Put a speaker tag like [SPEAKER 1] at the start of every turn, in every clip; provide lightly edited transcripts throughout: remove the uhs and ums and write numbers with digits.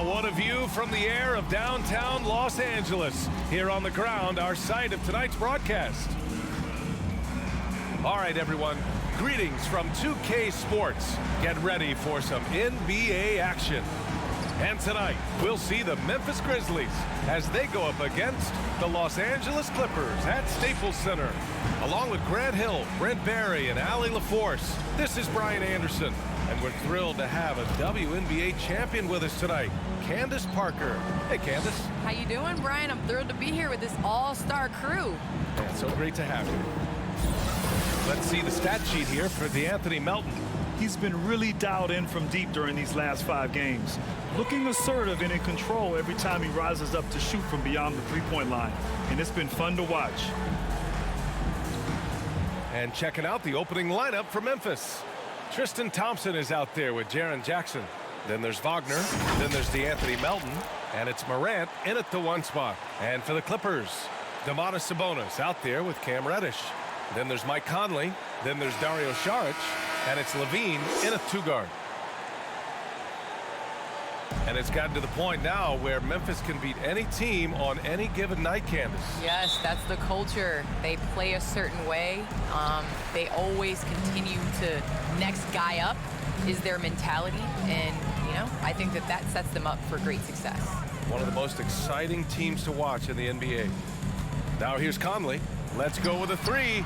[SPEAKER 1] what a view from the air of downtown Los Angeles. Here on the ground, our site of tonight's broadcast. All right, everyone. Greetings from 2K Sports. Get ready for some NBA action. And tonight, we'll see the Memphis Grizzlies as they go up against the Los Angeles Clippers at Staples Center. Along with Grant Hill, Brent Barry, and Allie LaForce, this is Brian Anderson. And we're thrilled to have a WNBA champion with us tonight, Candace Parker. Hey, Candace.
[SPEAKER 2] How you doing, Brian? I'm thrilled to be here with this all-star crew.
[SPEAKER 1] Yeah, so great to have you. Let's see the stat sheet here for DeAnthony Melton.
[SPEAKER 3] He's been really dialed in from deep during these last 5 games. Looking assertive and in control every time he rises up to shoot from beyond the three-point line. And it's been fun to watch.
[SPEAKER 1] And checking out the opening lineup for Memphis. Tristan Thompson is out there with Jaren Jackson. Then there's Wagner. Then there's DeAnthony Melton. And it's Morant in at the 1 spot. And for the Clippers, Domantas Sabonis out there with Cam Reddish. Then there's Mike Conley. Then there's Dario Saric. And it's Levine in a 2-guard. And it's gotten to the point now where Memphis can beat any team on any given night, Candace.
[SPEAKER 2] Yes, that's the culture. They play a certain way. They always continue to next guy up is their mentality. And, you know, I think that sets them up for great success.
[SPEAKER 1] One of the most exciting teams to watch in the NBA. Now here's Conley. Let's go with a 3.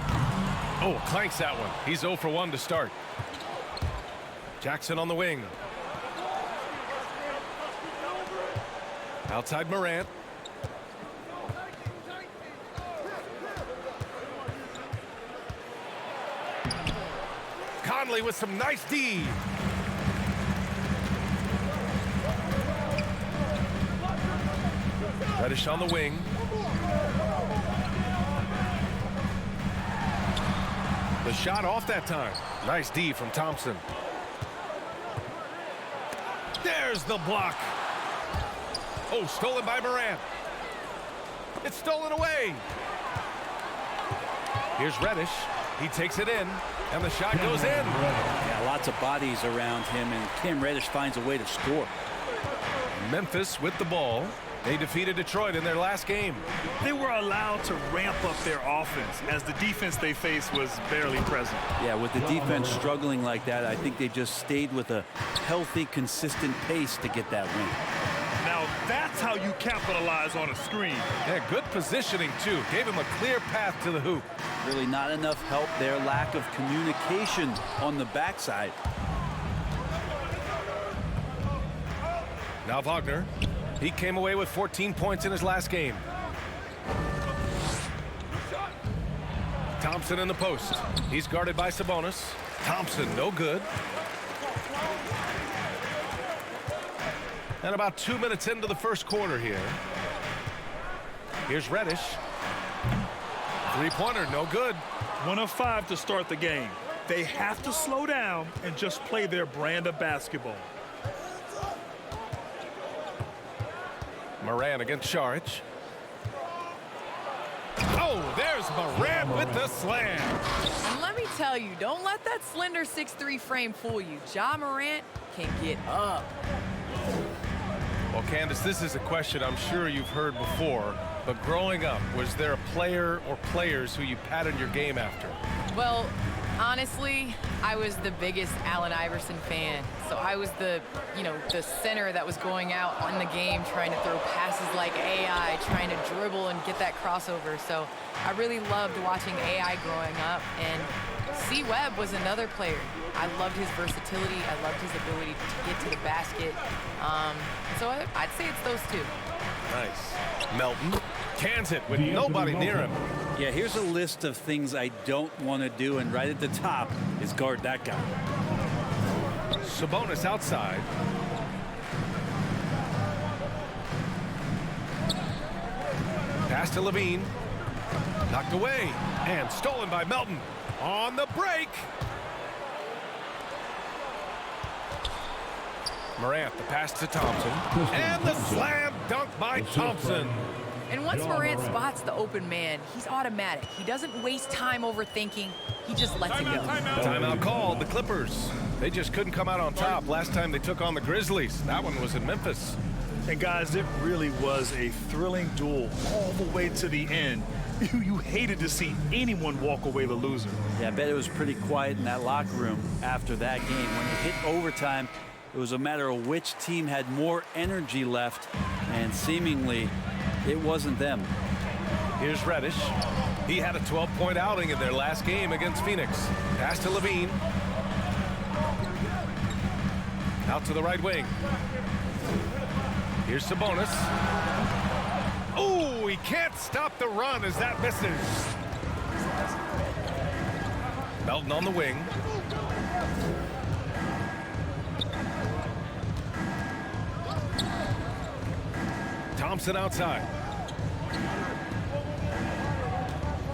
[SPEAKER 1] Oh, clanks that one. He's 0 for 1 to start. Jackson on the wing. Outside Morant. Conley with some nice D. Reddish on the wing. The shot off that time. Nice D from Thompson. There's the block. Oh, stolen by Morant. It's stolen away. Here's Reddish. He takes it in, and the shot goes in.
[SPEAKER 4] Yeah, lots of bodies around him, and Cam Reddish finds a way to score.
[SPEAKER 1] Memphis with the ball. They defeated Detroit in their last game.
[SPEAKER 3] They were allowed to ramp up their offense as the defense they faced was barely present.
[SPEAKER 4] Yeah, with the defense struggling like that, I think they just stayed with a healthy, consistent pace to get that win.
[SPEAKER 3] Now, that's how you capitalize on a screen.
[SPEAKER 1] Yeah, good positioning, too. Gave him a clear path to the hoop.
[SPEAKER 4] Really not enough help there. Lack of communication on the backside.
[SPEAKER 1] Now Wagner. He came away with 14 points in his last game. Thompson in the post. He's guarded by Sabonis. Thompson, no good. And about 2 minutes into the first quarter here. Here's Reddish. Three-pointer, no good.
[SPEAKER 3] 1 of 5 to start the game. They have to slow down and just play their brand of basketball.
[SPEAKER 1] Morant against Saric. Oh, there's Morant with the slam.
[SPEAKER 2] And let me tell you, don't let that slender 6'3" frame fool you. Ja Morant can get up.
[SPEAKER 1] Well, Candace, this is a question I'm sure you've heard before, but growing up, was there a player or players who you patterned your game after?
[SPEAKER 2] Well, honestly, I was the biggest Allen Iverson fan. So I was the center that was going out on the game trying to throw passes like AI, trying to dribble and get that crossover. So I really loved watching AI growing up. And C. Webb was another player. I loved his versatility. I loved his ability to get to the basket. So I'd say it's those two.
[SPEAKER 1] Nice. Melton cans it with nobody near him.
[SPEAKER 4] Yeah, here's a list of things I don't want to do, and right at the top is guard that guy.
[SPEAKER 1] Sabonis outside. Pass to Levine. Knocked away and stolen by Melton. On the break. Morant, the pass to Thompson. And the slam dunk by Thompson.
[SPEAKER 2] And once Morant spots the open man, he's automatic. He doesn't waste time overthinking. He just lets it go.
[SPEAKER 1] Timeout called. The Clippers. They just couldn't come out on top last time they took on the Grizzlies. That one was in Memphis.
[SPEAKER 3] And guys, it really was a thrilling duel all the way to the end. You hated to see anyone walk away the loser.
[SPEAKER 4] Yeah, I bet it was pretty quiet in that locker room after that game. When it hit overtime, it was a matter of which team had more energy left, and seemingly it wasn't them.
[SPEAKER 1] Here's Reddish. He had a 12-point outing in their last game against Phoenix. Pass to Levine. Out to the right wing. Here's Sabonis. Oh, he can't stop the run as that misses. Melton on the wing. Thompson outside.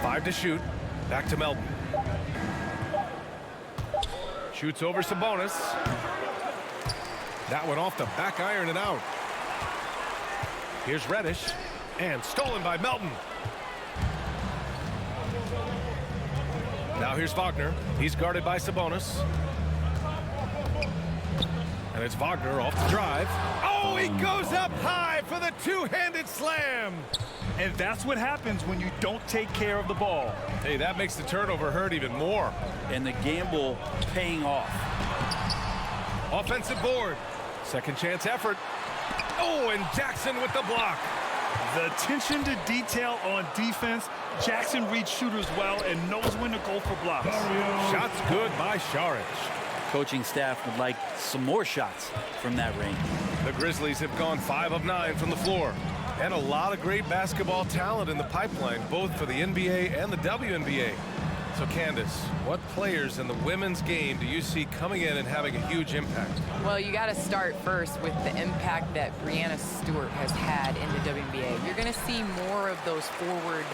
[SPEAKER 1] 5 to shoot. Back to Melton. Shoots over Sabonis. That one off the back iron and out. Here's Reddish. And stolen by Melton. Now here's Wagner. He's guarded by Sabonis. And it's Wagner off the drive. Oh, he goes up high for the two-handed slam.
[SPEAKER 3] And that's what happens when you don't take care of the ball.
[SPEAKER 1] Hey, that makes the turnover hurt even more.
[SPEAKER 4] And the gamble paying off.
[SPEAKER 1] Offensive board. Second chance effort. Oh, and Jackson with the block.
[SPEAKER 3] The attention to detail on defense. Jackson reads shooters well and knows when to go for blocks.
[SPEAKER 1] Shots good by Saric.
[SPEAKER 4] Coaching staff would like some more shots from that range.
[SPEAKER 1] The Grizzlies have gone 5 of 9 from the floor. And a lot of great basketball talent in the pipeline, both for the NBA and the WNBA. So, Candace, what players in the women's game do you see coming in and having a huge impact?
[SPEAKER 2] Well, you got to start first with the impact that Breanna Stewart has had in the WNBA. You're going to see more of those forward,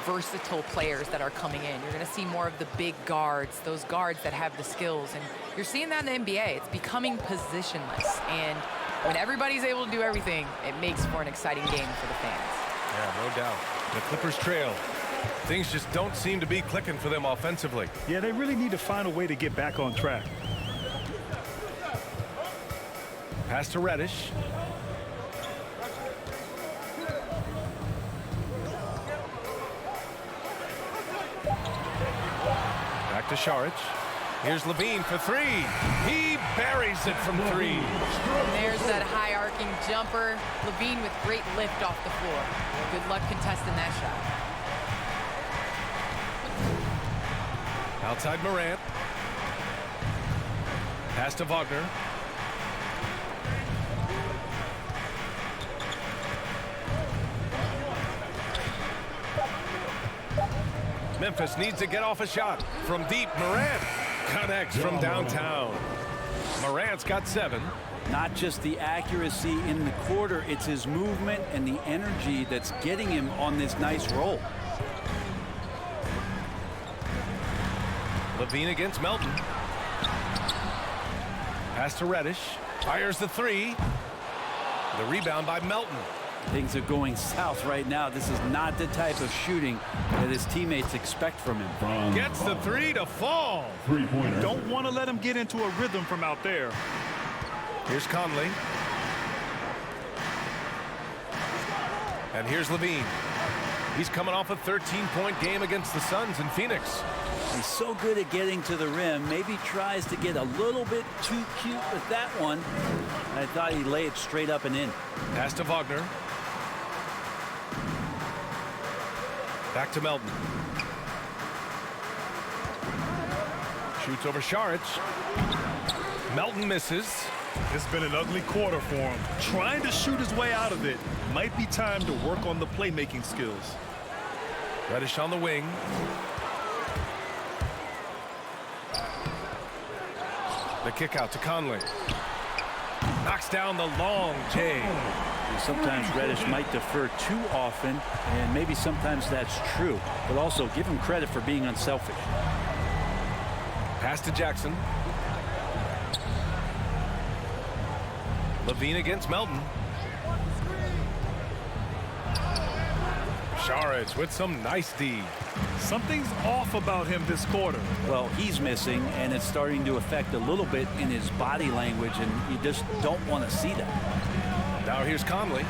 [SPEAKER 2] versatile players that are coming in. You're going to see more of the big guards, those guards that have the skills. And you're seeing that in the NBA. It's becoming positionless. And when everybody's able to do everything, it makes for an exciting game for the fans.
[SPEAKER 1] Yeah, no doubt. The Clippers trail. Things just don't seem to be clicking for them offensively.
[SPEAKER 3] Yeah, they really need to find a way to get back on track.
[SPEAKER 1] Pass to Reddish. Back to Saric. Here's Levine for 3. He buries it from 3.
[SPEAKER 2] And there's that high arcing jumper. Levine with great lift off the floor. Good luck contesting that shot.
[SPEAKER 1] Outside Morant. Pass to Wagner. Memphis needs to get off a shot from deep. Morant connects from downtown. Morant's got 7.
[SPEAKER 4] Not just the accuracy in the quarter, it's his movement and the energy that's getting him on this nice roll.
[SPEAKER 1] Levine against Melton. Pass to Reddish. Fires the 3. The rebound by Melton.
[SPEAKER 4] Things are going south right now. This is not the type of shooting that his teammates expect from him.
[SPEAKER 1] Gets the 3 to fall.
[SPEAKER 3] Three-pointer. Don't want to let him get into a rhythm from out there.
[SPEAKER 1] Here's Conley. And here's Levine. He's coming off a 13-point game against the Suns in Phoenix.
[SPEAKER 4] He's so good at getting to the rim. Maybe tries to get a little bit too cute with that one. I thought he'd lay it straight up and in.
[SPEAKER 1] Pass to Wagner. Back to Melton. Shoots over Saric. Melton misses.
[SPEAKER 3] It's been an ugly quarter for him. Trying to shoot his way out of it. Might be time to work on the playmaking skills.
[SPEAKER 1] Reddish on the wing. The kick out to Conley. Knocks down the long J.
[SPEAKER 4] Sometimes Reddish might defer too often, and maybe sometimes that's true. But also give him credit for being unselfish.
[SPEAKER 1] Pass to Jackson. Levine against Melton. Saric with some nice D.
[SPEAKER 3] Something's off about him this quarter.
[SPEAKER 4] Well, he's missing, and it's starting to affect a little bit in his body language, and you just don't want to see that.
[SPEAKER 1] Now here's Conley.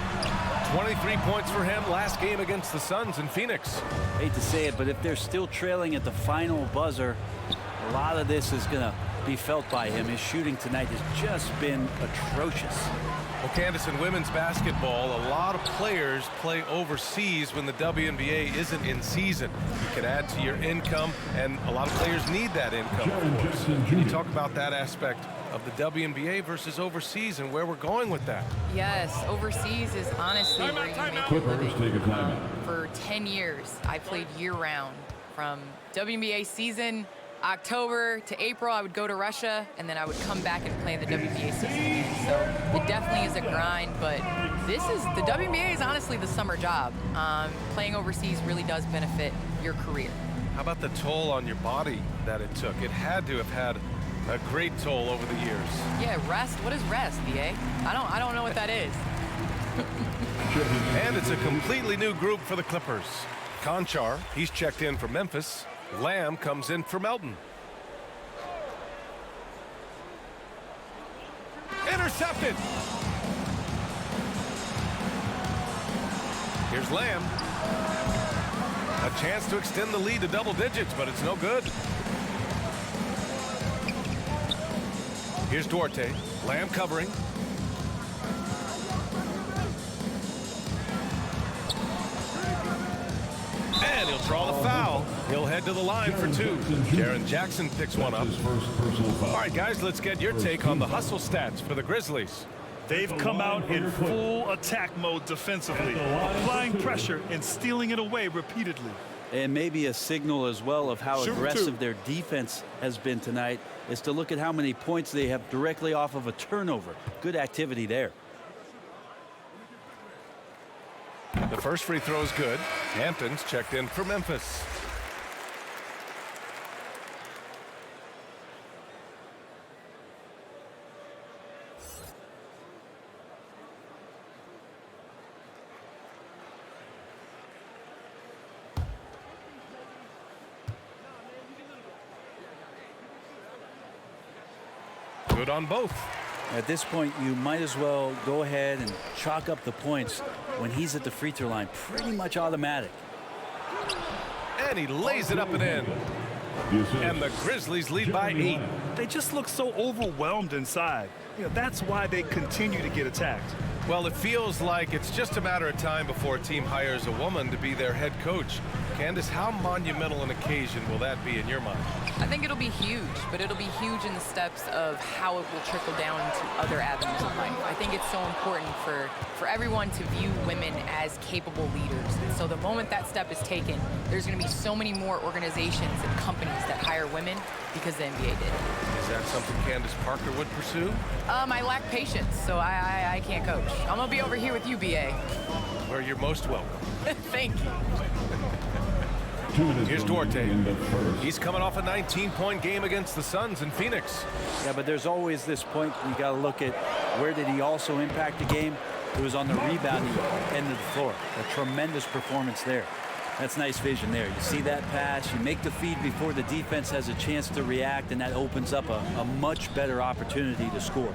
[SPEAKER 1] 23 points for him last game against the Suns in Phoenix.
[SPEAKER 4] Hate to say it, but if they're still trailing at the final buzzer, a lot of this is going to be felt by him. His shooting tonight has just been atrocious.
[SPEAKER 1] Well, Candace, in women's basketball, a lot of players play overseas when the WNBA isn't in season. You can add to your income, and a lot of players need that income, of course. Can you talk about that aspect of the WNBA versus overseas and where we're going with that?
[SPEAKER 2] Yes, overseas is honestly where you make your living. For 10 years, I played year-round. From WNBA season, October to April, I would go to Russia, and then I would come back and play in the WNBA season. So it definitely is a grind, but the WNBA is honestly the summer job. Playing overseas really does benefit your career.
[SPEAKER 1] How about the toll on your body that it took? It had to have had a great toll over the years.
[SPEAKER 2] Yeah, rest. What is rest, BA? I don't know what that is.
[SPEAKER 1] And it's a completely new group for the Clippers. Conchar, he's checked in for Memphis. Lamb comes in for Melton. Intercepted. Here's Lamb. A chance to extend the lead to double digits, but it's no good. Here's Duarte. Lamb covering. And he'll draw the foul. He'll head to the line for two. Jaren Jackson picks one up. All right, guys, let's get your take on the hustle stats for the Grizzlies.
[SPEAKER 3] They've come out in full attack mode defensively, applying pressure and stealing it away repeatedly.
[SPEAKER 4] And maybe a signal as well of how aggressive their defense has been tonight is to look at how many points they have directly off of a turnover. Good activity there.
[SPEAKER 1] The first free throw is good. Hampton's checked in for Memphis. Good on both.
[SPEAKER 4] At this point, you might as well go ahead and chalk up the points when he's at the free throw line. Pretty much automatic.
[SPEAKER 1] And he lays it up and in. And the Grizzlies lead by 8.
[SPEAKER 3] They just look so overwhelmed inside. That's why they continue to get attacked.
[SPEAKER 1] Well, it feels like it's just a matter of time before a team hires a woman to be their head coach. Candace, how monumental an occasion will that be in your mind?
[SPEAKER 2] I think it'll be huge, but it'll be huge in the steps of how it will trickle down into other avenues of life. I think it's so important for everyone to view women as capable leaders. And so the moment that step is taken, there's going to be so many more organizations and companies that hire women because the NBA did.
[SPEAKER 1] Is that something Candace Parker would pursue?
[SPEAKER 2] I lack patience, so I can't coach. I'm going to be over here with you, BA.
[SPEAKER 1] Where you're most welcome.
[SPEAKER 2] Thank you.
[SPEAKER 1] Here's Duarte. He's coming off a 19-point game against the Suns in Phoenix.
[SPEAKER 4] Yeah, but there's always this point you got to look at where did he also impact the game. It was on the rebounding end of the floor. A tremendous performance there. That's nice vision there. You see that pass, you make the feed before the defense has a chance to react, and that opens up a much better opportunity to score.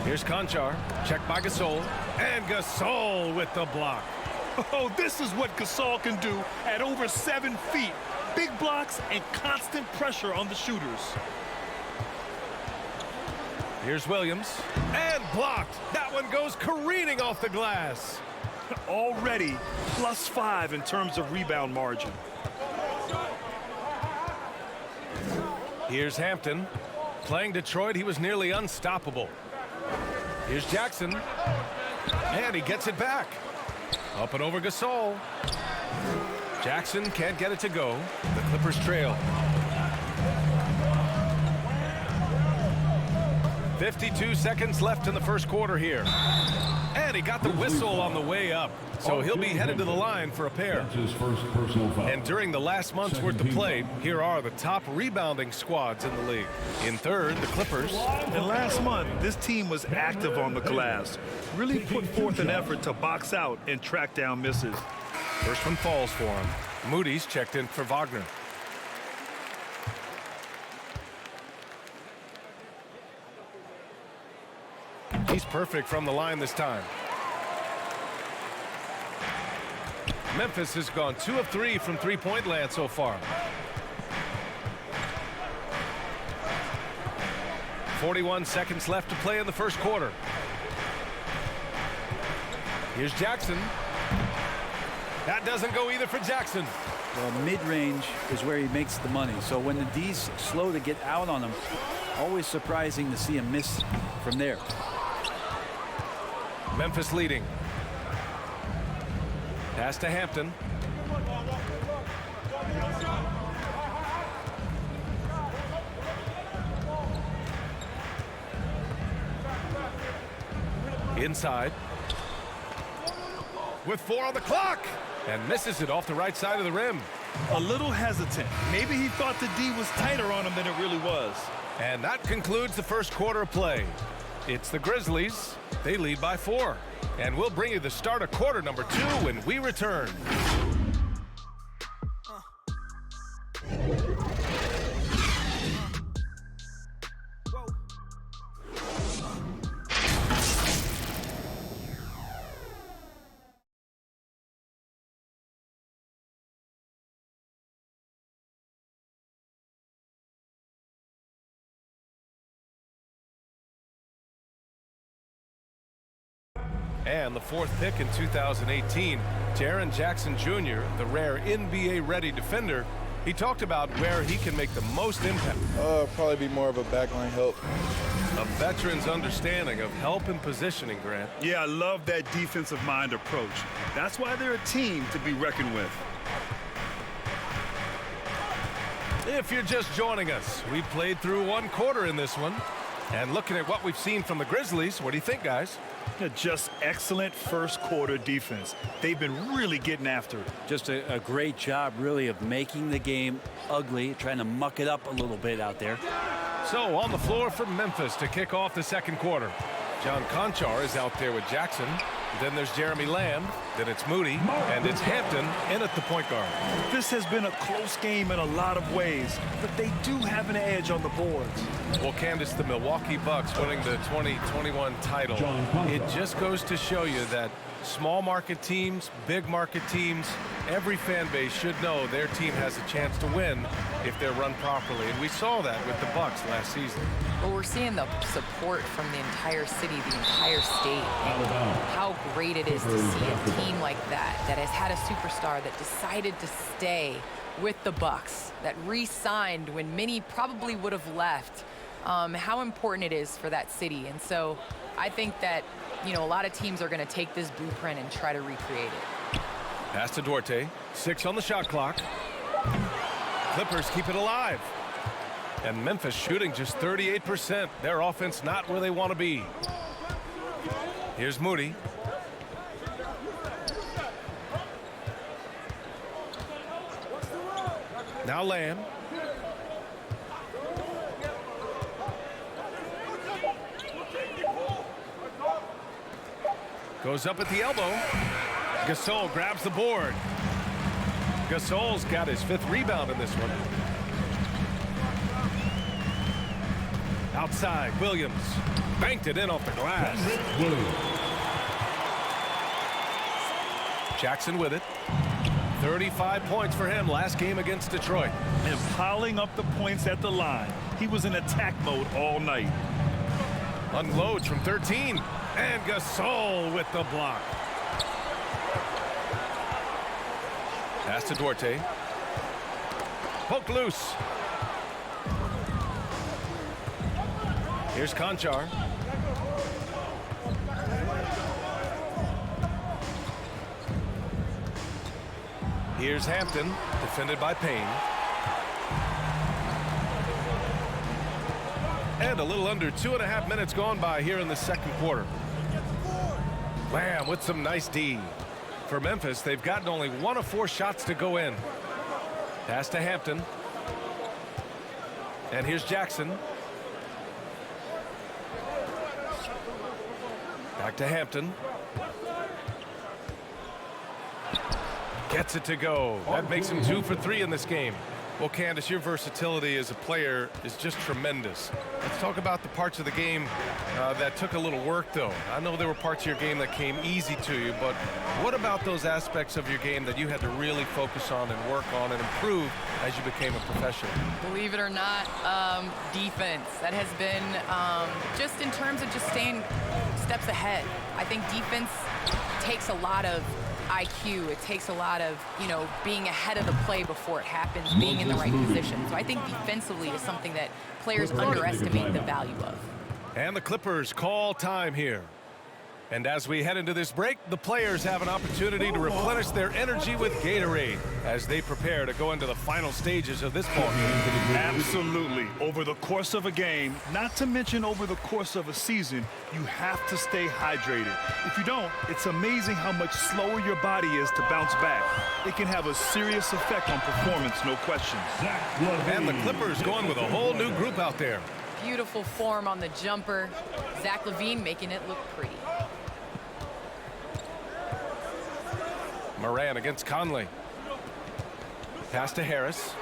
[SPEAKER 1] Here's Conchar, checked by Gasol, and Gasol with the block.
[SPEAKER 3] Oh, this is what Gasol can do at over 7 feet. Big blocks and constant pressure on the shooters.
[SPEAKER 1] Here's Williams, and blocked. That one goes careening off the glass.
[SPEAKER 3] Already +5 in terms of rebound margin.
[SPEAKER 1] Here's Hampton. Playing Detroit, he was nearly unstoppable. Here's Jackson, and he gets it back. Up and over Gasol. Jackson can't get it to go. The Clippers trail. 52 seconds left in the first quarter here. And he got the whistle on the way up. So he'll be headed to the line for a pair.
[SPEAKER 5] That's his first personal foul.
[SPEAKER 1] And during the last month's worth of play, here are the top rebounding squads in the league. In third, the Clippers.
[SPEAKER 3] And last month, this team was active on the glass. Really put forth an effort to box out and track down misses.
[SPEAKER 1] First one falls for him. Moody's checked in for Wagner. He's perfect from the line this time. Memphis has gone 2 of 3 from three-point land so far. 41 seconds left to play in the first quarter. Here's Jackson. That doesn't go either for Jackson.
[SPEAKER 4] Well, mid-range is where he makes the money. So when the D's slow to get out on him, always surprising to see him miss from there.
[SPEAKER 1] Memphis leading. Pass to Hampton. Inside. With 4 on the clock. And misses it off the right side of the rim.
[SPEAKER 3] A little hesitant. Maybe he thought the D was tighter on him than it really was.
[SPEAKER 1] And that concludes the first quarter of play. It's the Grizzlies. They lead by 4. And we'll bring you the start of quarter number 2 when we return. And the 4th pick in 2018, Jaren Jackson Jr., the rare NBA-ready defender, he talked about where he can make the most impact.
[SPEAKER 5] Probably be more of a backline help.
[SPEAKER 1] A veteran's understanding of help and positioning, Grant.
[SPEAKER 3] Yeah, I love that defensive mind approach. That's why they're a team to be reckoned with.
[SPEAKER 1] If you're just joining us, we played through 1 quarter in this one. And looking at what we've seen from the Grizzlies, what do you think, guys?
[SPEAKER 3] Just excellent first quarter defense. They've been really getting after it.
[SPEAKER 4] Just a great job, really, of making the game ugly, trying to muck it up a little bit out there.
[SPEAKER 1] So on the floor for Memphis to kick off the second quarter. John Conchar is out there with Jackson. Then there's Jeremy Lamb. Then it's Moody. And it's Hampton in at the point guard.
[SPEAKER 3] This has been a close game in a lot of ways, but they do have an edge on the boards.
[SPEAKER 1] Well, Candace, the Milwaukee Bucks winning the 2021 title. It just goes to show you that small market teams, big market teams, every fan base should know their team has a chance to win if they're run properly. And we saw that with the Bucks last season.
[SPEAKER 2] Well, we're seeing the support from the entire city, the entire state, and how great it is to see a team like that has had a superstar that decided to stay with the Bucks, that re-signed when many probably would have left. How important it is for that city. And so I think that, you know, a lot of teams are going to take this blueprint and try to recreate it.
[SPEAKER 1] Pass to Duarte. 6 on the shot clock. Clippers keep it alive. And Memphis shooting just 38%. Their offense not where they want to be. Here's Moody. Now Lamb. Goes up at the elbow. Gasol grabs the board. Gasol's got his 5th rebound in this one. Outside, Williams banked it in off the glass. Jackson with it. 35 points for him last game against Detroit.
[SPEAKER 3] And piling up the points at the line. He was in attack mode all night.
[SPEAKER 1] Unloads from 13. And Gasol with the block. Pass to Duarte. Poked loose. Here's Conchar. Here's Hampton, defended by Payne. And a little under 2.5 minutes gone by here in the second quarter. Lamb with some nice D. For Memphis, they've gotten only 1 of 4 shots to go in. Pass to Hampton. And here's Jackson. Back to Hampton. Gets it to go. That makes him 2 for 3 in this game. Well, Candace, your versatility as a player is just tremendous. Let's talk about the parts of the game that took a little work, though. I know there were parts of your game that came easy to you, but what about those aspects of your game that you had to really focus on and work on and improve as you became a professional?
[SPEAKER 2] Believe it or not, defense. That has been just in terms of just staying steps ahead. I think defense takes a lot of IQ. It takes a lot of, being ahead of the play before it happens, being in the right position. So I think defensively is something that players underestimate the value of.
[SPEAKER 1] And the Clippers call time here. And as we head into this break, the players have an opportunity to replenish their energy with Gatorade as they prepare to go into the final stages of this ball game.
[SPEAKER 3] Absolutely. Over the course of a game, not to mention over the course of a season, you have to stay hydrated. If you don't, it's amazing how much slower your body is to bounce back. It can have a serious effect on performance, no question.
[SPEAKER 1] And the Clippers going with a whole new group out there.
[SPEAKER 2] Beautiful form on the jumper. Zach LaVine making it look pretty.
[SPEAKER 1] Moran against Conley. Pass to Harris.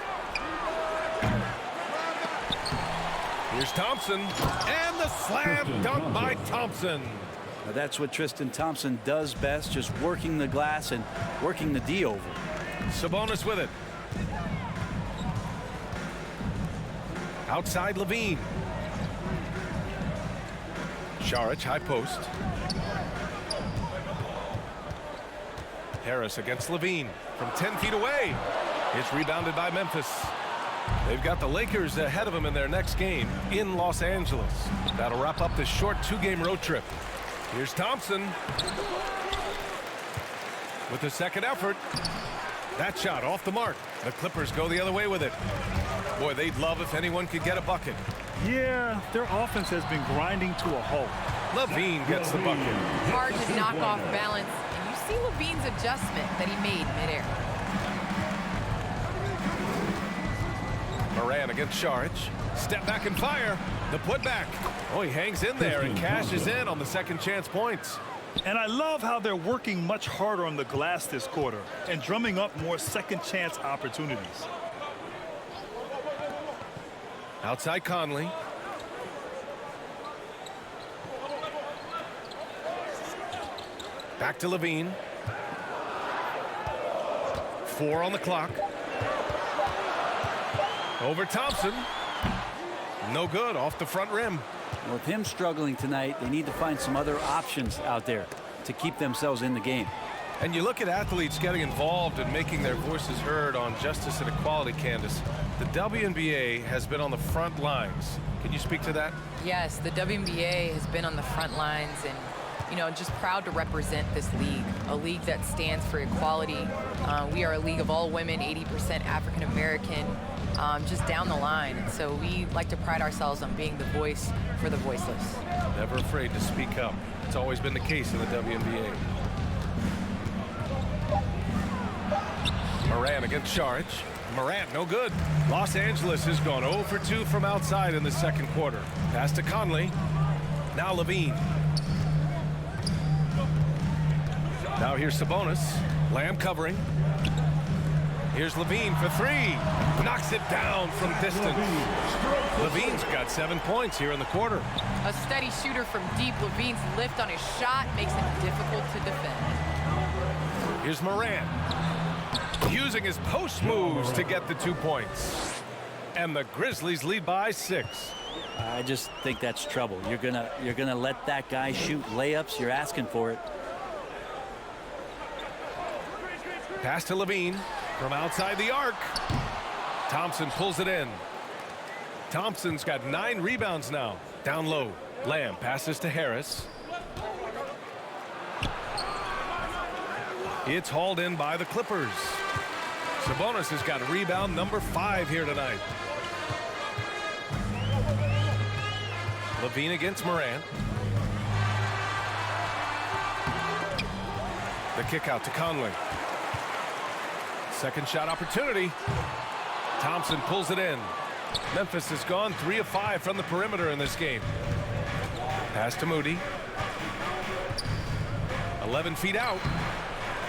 [SPEAKER 1] Here's Thompson. And the slam dunk by Thompson.
[SPEAKER 4] Now that's what Tristan Thompson does best, just working the glass and working the D over.
[SPEAKER 1] Sabonis with it. Outside Levine. Saric, high post. Harris against Levine from 10 feet away. It's rebounded by Memphis. They've got the Lakers ahead of them in their next game in Los Angeles. That'll wrap up this short two-game road trip. Here's Thompson with the second effort. That shot off the mark. The Clippers go the other way with it. Boy, they'd love if anyone could get a bucket.
[SPEAKER 3] Yeah, their offense has been grinding to a halt.
[SPEAKER 1] Levine gets the bucket.
[SPEAKER 2] Hard to knock off balance. See Levine's adjustment that he made midair.
[SPEAKER 1] Moran against Saric. Step back and fire. The putback. Oh, he hangs in there and cashes in on the second chance points.
[SPEAKER 3] And I love how they're working much harder on the glass this quarter and drumming up more second chance opportunities.
[SPEAKER 1] Outside Conley. Back to Levine. 4 on the clock. Over Thompson. No good, off the front rim.
[SPEAKER 4] Well, with him struggling tonight, they need to find some other options out there to keep themselves in the game.
[SPEAKER 1] And you look at athletes getting involved and making their voices heard on justice and equality, Candace. The WNBA has been on the front lines. Can you speak to that?
[SPEAKER 2] Yes, the WNBA has been on the front lines and just proud to represent this league, a league that stands for equality. We are a league of all women, 80% African American, just down the line. And so we like to pride ourselves on being the voice for the voiceless.
[SPEAKER 1] Never afraid to speak up. It's always been the case in the WNBA. Moran against Saric. Morant, no good. Los Angeles has gone 0 for 2 from outside in the second quarter. Pass to Conley. Now Levine. Now here's Sabonis. Lamb covering. Here's Levine for 3. Knocks it down from distance. Levine's got 7 points here in the quarter.
[SPEAKER 2] A steady shooter from deep. Levine's lift on his shot makes it difficult to defend.
[SPEAKER 1] Here's Moran. Using his post moves to get the 2 points. And the Grizzlies lead by 6.
[SPEAKER 4] I just think that's trouble. You're gonna let that guy shoot layups. You're asking for it.
[SPEAKER 1] Pass to Levine from outside the arc. Thompson pulls it in. Thompson's got 9 rebounds now. Down low. Lamb passes to Harris. It's hauled in by the Clippers. Sabonis has got rebound number 5 here tonight. Levine against Moran. The kick out to Conley. Second shot opportunity. Thompson pulls it in. Memphis has gone 3 of 5 from the perimeter in this game. Pass to Moody. 11 feet out.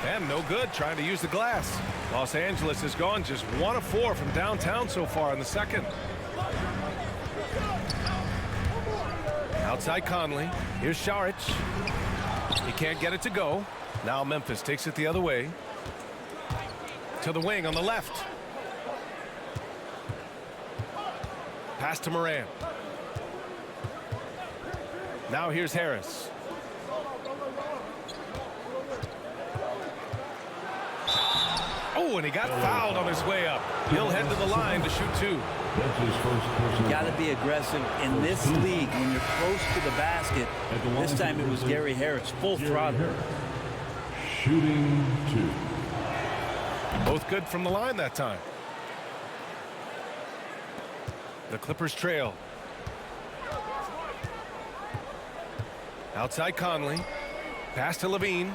[SPEAKER 1] And no good, trying to use the glass. Los Angeles has gone just 1 of 4 from downtown so far in the second. Outside Conley. Here's Šarić. He can't get it to go. Now Memphis takes it the other way. To the wing on the left. Pass to Morant. Now here's Harris. Oh, and he got fouled on his way up. He'll head to the line to shoot 2.
[SPEAKER 4] You got to be aggressive in this league when you're close to the basket. This time it was Gary Harris, full throttle.
[SPEAKER 6] Shooting 2.
[SPEAKER 1] Both good from the line that time. The Clippers trail. Outside Conley. Pass to Levine.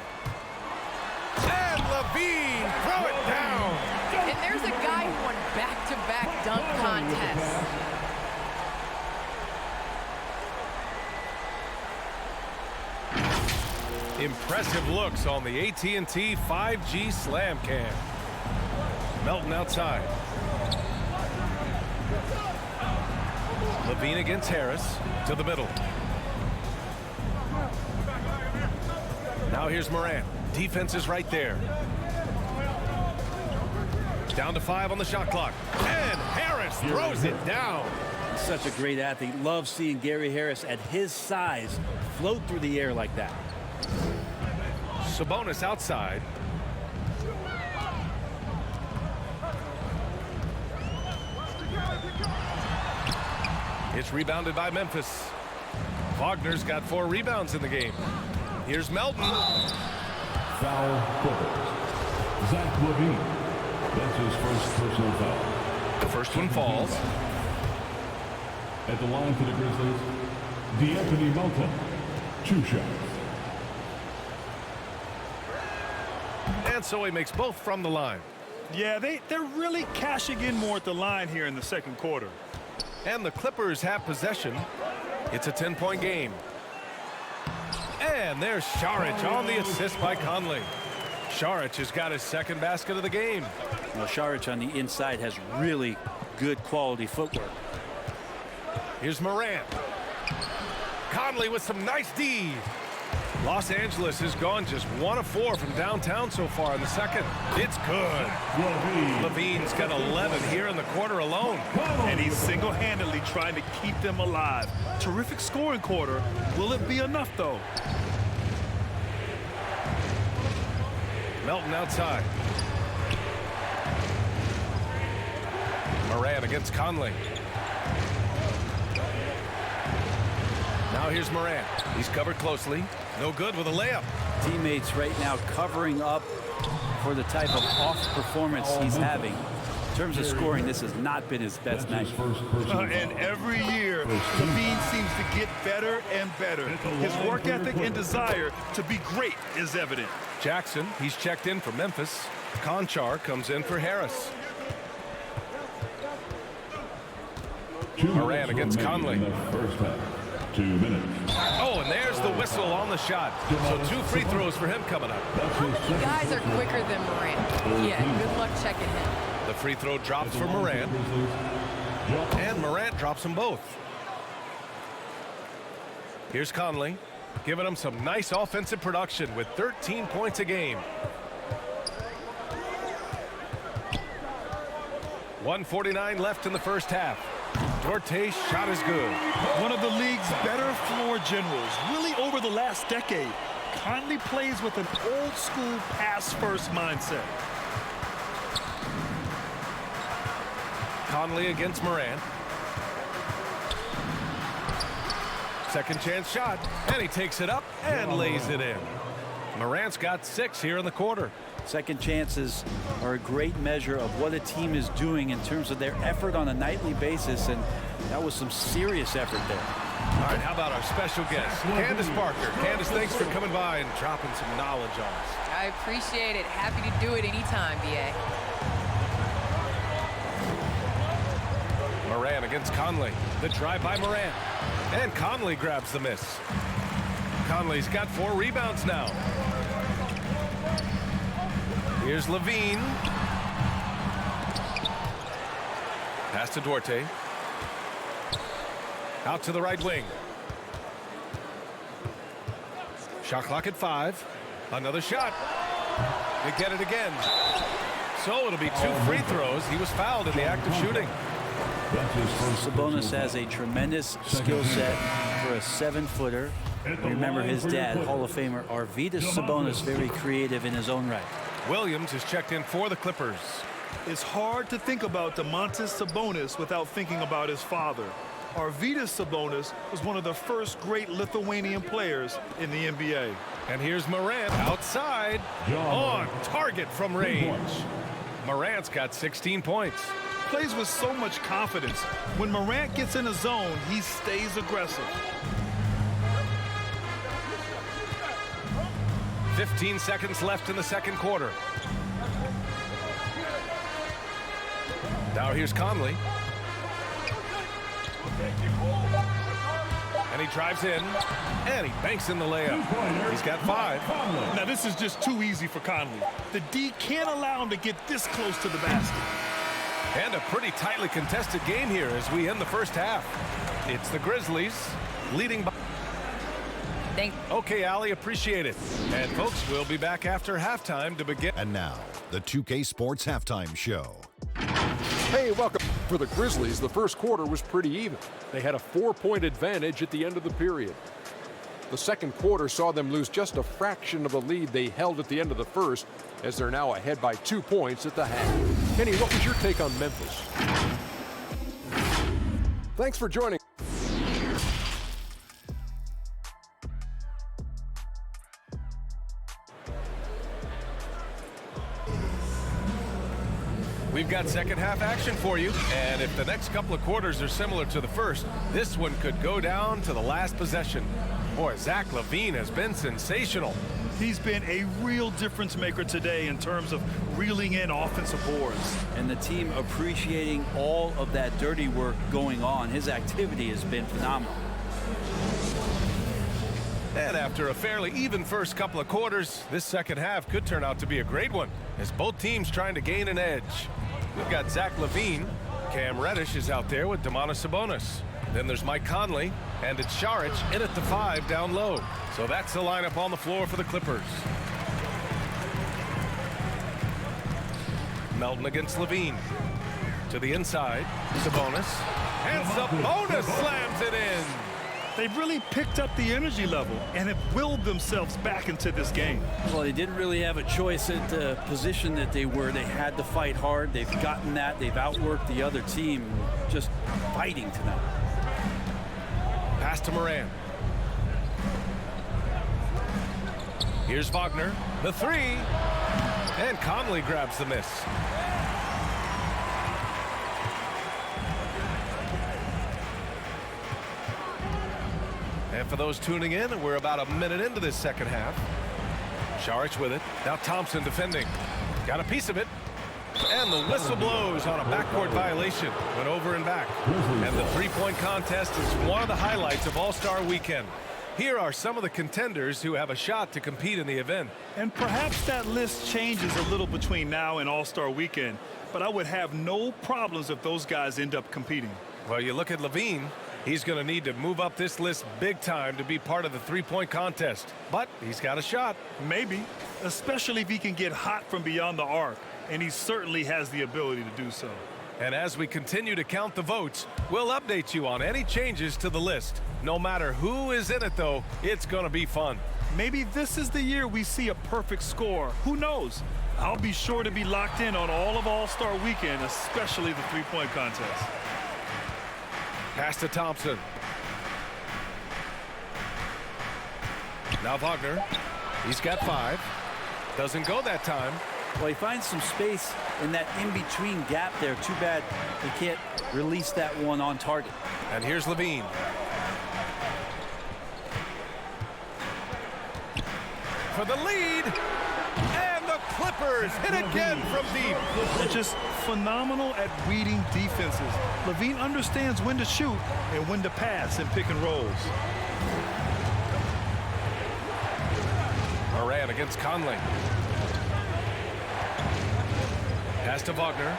[SPEAKER 1] And Levine throw it down.
[SPEAKER 2] And there's a guy who won back-to-back dunk contests.
[SPEAKER 1] Impressive looks on the AT&T 5G Slam Cam. Melton outside. Levine against Harris to the middle. Now here's Morant. Defense is right there. Down to 5 on the shot clock. And Harris throws it down.
[SPEAKER 4] Such a great athlete. Love seeing Gary Harris at his size float through the air like that.
[SPEAKER 1] Sabonis outside. It's rebounded by Memphis. Wagner's got 4 rebounds in the game. Here's Melton.
[SPEAKER 6] Foul Clippers. Zach Levine. That's his first personal foul.
[SPEAKER 1] The first one falls.
[SPEAKER 6] At the line for the Grizzlies, D'Anthony Melton. 2 shots.
[SPEAKER 1] And so he makes both from the line.
[SPEAKER 3] Yeah, they're really cashing in more at the line here in the second quarter.
[SPEAKER 1] And the Clippers have possession. It's a 10-point game. And there's Šarić on the assist by Conley. Šarić has got his second basket of the game.
[SPEAKER 4] Well, Šarić on the inside has really good quality footwork.
[SPEAKER 1] Here's Morant. Conley with some nice D. Los Angeles has gone just 1 of 4 from downtown so far in the second. It's good. Levine's got 11 here in the quarter alone.
[SPEAKER 3] And he's single-handedly trying to keep them alive. Terrific scoring quarter. Will it be enough, though?
[SPEAKER 1] Melton outside. Morant against Conley. Now here's Morant. He's covered closely. No good with a layup.
[SPEAKER 4] Teammates right now covering up for the type of off performance he's having. In terms of scoring, this has not been his best night.
[SPEAKER 3] And every year, Levine seems to get better and better. His work ethic and desire to be great is evident.
[SPEAKER 1] Jackson, he's checked in for Memphis. Conchar comes in for Harris. Morant against Conley.
[SPEAKER 6] 2 minutes.
[SPEAKER 1] Oh, and there's the whistle on the shot. So 2 free throws for him coming up.
[SPEAKER 2] How many guys are quicker than Morant? Yeah, good luck checking him.
[SPEAKER 1] The free throw drops for Morant. And Morant drops them both. Here's Conley, giving him some nice offensive production with 13 points a game. 1:49 left in the first half. Duarte's shot is good.
[SPEAKER 3] One of the league's better floor generals, really over the last decade. Conley plays with an old-school pass-first mindset.
[SPEAKER 1] Conley against Morant. Second chance shot, and he takes it up and lays it in. Morant's got 6 here in the quarter.
[SPEAKER 4] Second chances are a great measure of what a team is doing in terms of their effort on a nightly basis, and that was some serious effort there.
[SPEAKER 1] All right, how about our special guest, Candace Parker. Candace, thanks for coming by and dropping some knowledge on us.
[SPEAKER 2] I appreciate it. Happy to do it anytime, BA.
[SPEAKER 1] Morant against Conley. The drive by Morant. And Conley grabs the miss. Conley's got 4 rebounds now. Here's Levine. Pass to Duarte. Out to the right wing. Shot clock at 5. Another shot. They get it again. So it'll be 2 free throws. He was fouled in the act of shooting.
[SPEAKER 4] Sabonis has a tremendous skill set for a 7-footer. Remember his dad, Hall of Famer Arvydas Sabonis, very creative in his own right.
[SPEAKER 1] Williams is checked in for the Clippers.
[SPEAKER 3] It's hard to think about Domantas Sabonis without thinking about his father. Arvydas Sabonis was one of the first great Lithuanian players in the NBA.
[SPEAKER 1] And here's Morant outside, on target from range. Morant's got 16 points.
[SPEAKER 3] Plays with so much confidence. When Morant gets in a zone, he stays aggressive.
[SPEAKER 1] 15 seconds left in the second quarter. Now here's Conley. And he drives in, and he banks in the layup. He's got 5.
[SPEAKER 3] Now this is just too easy for Conley. The D can't allow him to get this close to the basket.
[SPEAKER 1] And a pretty tightly contested game here as we end the first half. It's the Grizzlies leading by... Okay, Allie, appreciate it. And folks, we'll be back after halftime to begin.
[SPEAKER 7] And now, the 2K Sports Halftime Show.
[SPEAKER 8] Hey, welcome. For the Grizzlies, the first quarter was pretty even. They had a 4-point advantage at the end of the period. The second quarter saw them lose just a fraction of the lead they held at the end of the first, as they're now ahead by 2 points at the half. Kenny, what was your take on Memphis? Thanks for joining.
[SPEAKER 1] We've got second half action for you, and if the next couple of quarters are similar to the first, this one could go down to the last possession. Boy, Zach LaVine has been sensational.
[SPEAKER 3] He's been a real difference maker today in terms of reeling in offensive boards.
[SPEAKER 4] And the team appreciating all of that dirty work going on. His activity has been phenomenal.
[SPEAKER 1] And after a fairly even first couple of quarters, this second half could turn out to be a great one, as both teams trying to gain an edge. We've got Zach LaVine. Cam Reddish is out there with Domantas Sabonis. Then there's Mike Conley, and it's Saric in at the 5 down low. So that's the lineup on the floor for the Clippers. Melton against LaVine. To the inside, Sabonis. And Sabonis slams it in.
[SPEAKER 3] They've really picked up the energy level and have willed themselves back into this game.
[SPEAKER 4] Well, they didn't really have a choice at the position that they were. They had to fight hard. They've gotten that. They've outworked the other team, just fighting tonight.
[SPEAKER 1] Pass to Morant. Here's Wagner, the 3. And Conley grabs the miss. And for those tuning in, we're about a minute into this second half. Saric with it. Now Thompson defending. Got a piece of it. And the whistle blows on a backcourt violation. Went over and back. And the three-point contest is one of the highlights of All-Star Weekend. Here are some of the contenders who have a shot to compete in the event.
[SPEAKER 3] And perhaps that list changes a little between now and All-Star Weekend, but I would have no problems if those guys end up competing.
[SPEAKER 1] Well, you look at LaVine. He's going to need to move up this list big time to be part of the three-point contest. But he's got a shot.
[SPEAKER 3] Maybe, especially if he can get hot from beyond the arc, and he certainly has the ability to do so.
[SPEAKER 1] And as we continue to count the votes, we'll update you on any changes to the list. No matter who is in it, though, it's going to be fun.
[SPEAKER 3] Maybe this is the year we see a perfect score. Who knows? I'll be sure to be locked in on all of All-Star Weekend, especially the three-point contest.
[SPEAKER 1] Pass to Thompson. Now Wagner. He's got 5. Doesn't go that time.
[SPEAKER 4] Well, he finds some space in that in-between gap there. Too bad he can't release that one on target.
[SPEAKER 1] And here's LaVine. For the lead. And the Clippers hit again from deep.
[SPEAKER 3] They're just phenomenal at reading defenses. LaVine understands when to shoot and when to pass in pick and rolls.
[SPEAKER 1] Morant against Conley. Pass to Wagner.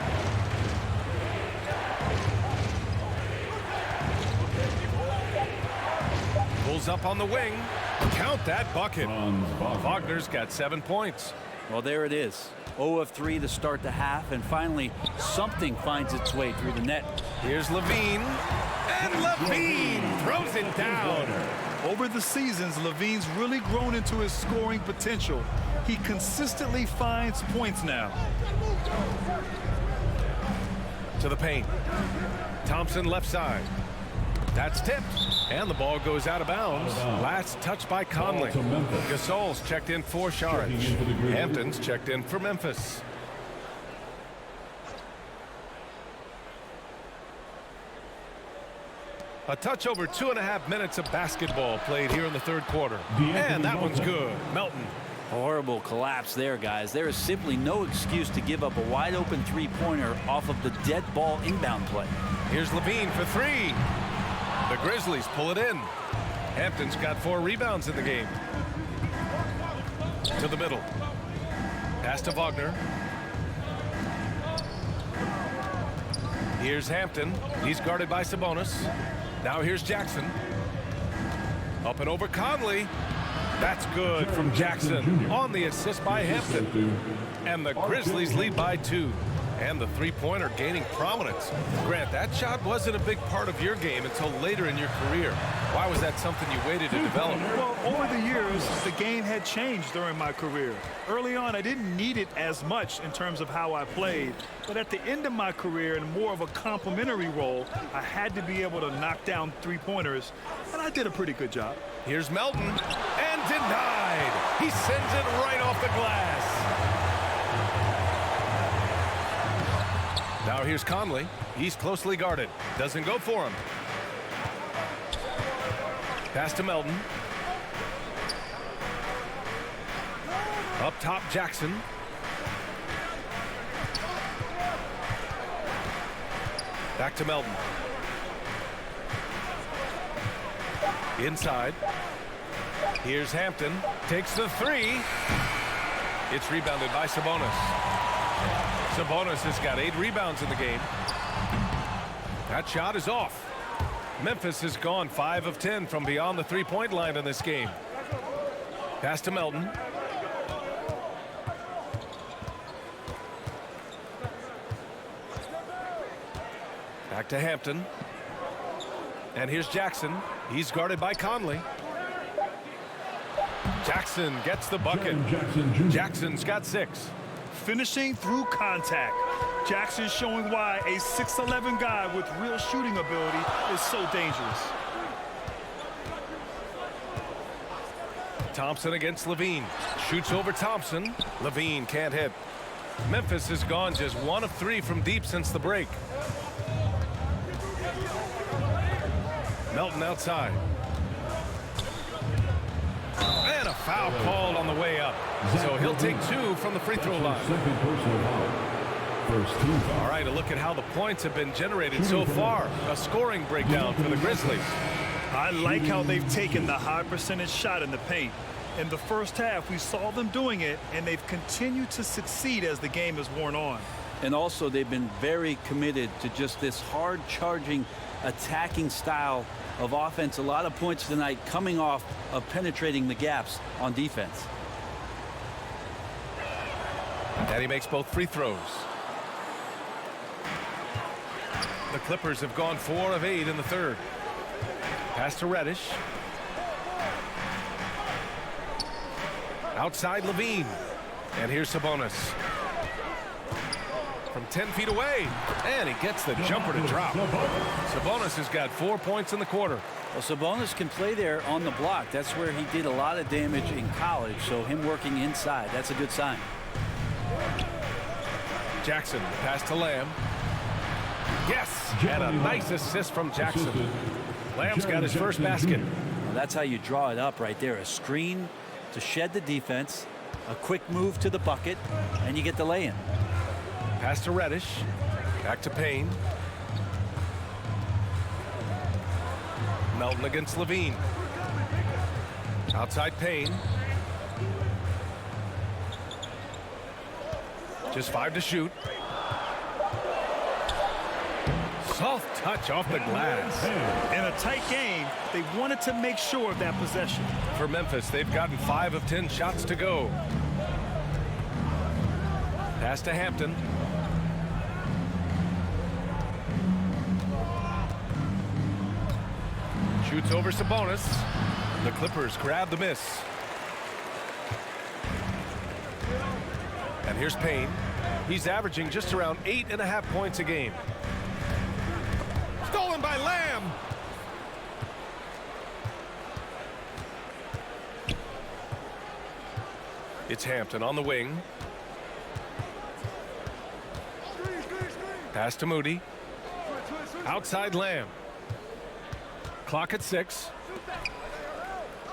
[SPEAKER 1] Pulls up on the wing. Count that bucket. Wagner's got 7 points.
[SPEAKER 4] Well, there it is. 0 of 3 to start the half, and finally something finds its way through the net.
[SPEAKER 1] Here's Levine. And Levine throws it down.
[SPEAKER 3] Over the seasons, Levine's really grown into his scoring potential. He consistently finds points now.
[SPEAKER 1] To the paint. Thompson left side. That's tipped. And the ball goes out of bounds. Last touch by Conley. Gasol's checked in for Saric. Hampton's checked in for Memphis. A touch over 2.5 minutes of basketball played here in the third quarter. And that one's good. Melton.
[SPEAKER 4] Horrible collapse there, guys. There is simply no excuse to give up a wide open three-pointer off of the dead ball inbound play.
[SPEAKER 1] Here's Levine for three. The Grizzlies pull it in. Hampton's got 4 rebounds in the game. To the middle. Pass to Wagner. Here's Hampton. He's guarded by Sabonis. Now here's Jackson. Up and over Conley. That's good from Jackson on the assist by Hampton. And the Grizzlies lead by 2. And the three-pointer gaining prominence. Grant, that shot wasn't a big part of your game until later in your career. Why was that something you waited to develop?
[SPEAKER 3] Well, over the years, the game had changed during my career. Early on, I didn't need it as much in terms of how I played. But at the end of my career, in more of a complementary role, I had to be able to knock down three-pointers, and I did a pretty good job.
[SPEAKER 1] Here's Melton, and denied. He sends it right off the glass. Now here's Conley. He's closely guarded. Doesn't go for him. Pass to Melton. Up top, Jackson. Back to Melton. Inside. Here's Hampton. Takes the three. It's rebounded by Sabonis. Sabonis has got 8 rebounds in the game. That shot is off. Memphis has gone 5 of 10 from beyond the three-point line in this game. Pass to Melton. Back to Hampton. And here's Jackson. He's guarded by Conley. Jackson gets the bucket. Jackson's got 6.
[SPEAKER 3] Finishing through contact. Jackson showing why a 6'11" guy with real shooting ability is so dangerous.
[SPEAKER 1] Thompson against Levine. Shoots over Thompson. Levine can't hit. Memphis has gone just 1 of 3 from deep since the break. Melton outside. And a foul called on the way up. So he'll take 2 from the free throw line. All right, a look at how the points have been generated so far. A scoring breakdown for the Grizzlies.
[SPEAKER 3] I like how they've taken the high percentage shot in the paint. In the first half, we saw them doing it, and they've continued to succeed as the game has worn on.
[SPEAKER 4] And also, they've been very committed to just this hard-charging, attacking style of offense. A lot of points tonight coming off of penetrating the gaps on defense.
[SPEAKER 1] And he makes both free throws. The Clippers have gone 4 of 8 in the third. Pass to Reddish. Outside Levine. And here's Sabonis. From 10 feet away. And he gets the jumper to drop. Sabonis has got 4 points in the quarter.
[SPEAKER 4] Well, Sabonis can play there on the block. That's where he did a lot of damage in college. So him working inside, that's a good sign.
[SPEAKER 1] Jackson, pass to Lamb. Yes, and a nice assist from Jackson. Lamb's got his first basket.
[SPEAKER 4] Well, that's how you draw it up right there. A screen to shed the defense, a quick move to the bucket, and you get the lay-in.
[SPEAKER 1] Pass to Reddish. Back to Payne. Melton against Levine. Outside Payne. Just 5 to shoot. Soft touch off the glass.
[SPEAKER 3] In a tight game, they wanted to make sure of that possession.
[SPEAKER 1] For Memphis, they've gotten 5 of 10 shots to go. Pass to Hampton. Shoots over Sabonis. The Clippers grab the miss. And here's Payne. He's averaging just around 8.5 points a game. Stolen by Lamb. It's Hampton on the wing. Pass to Moody. Outside Lamb. Clock at 6.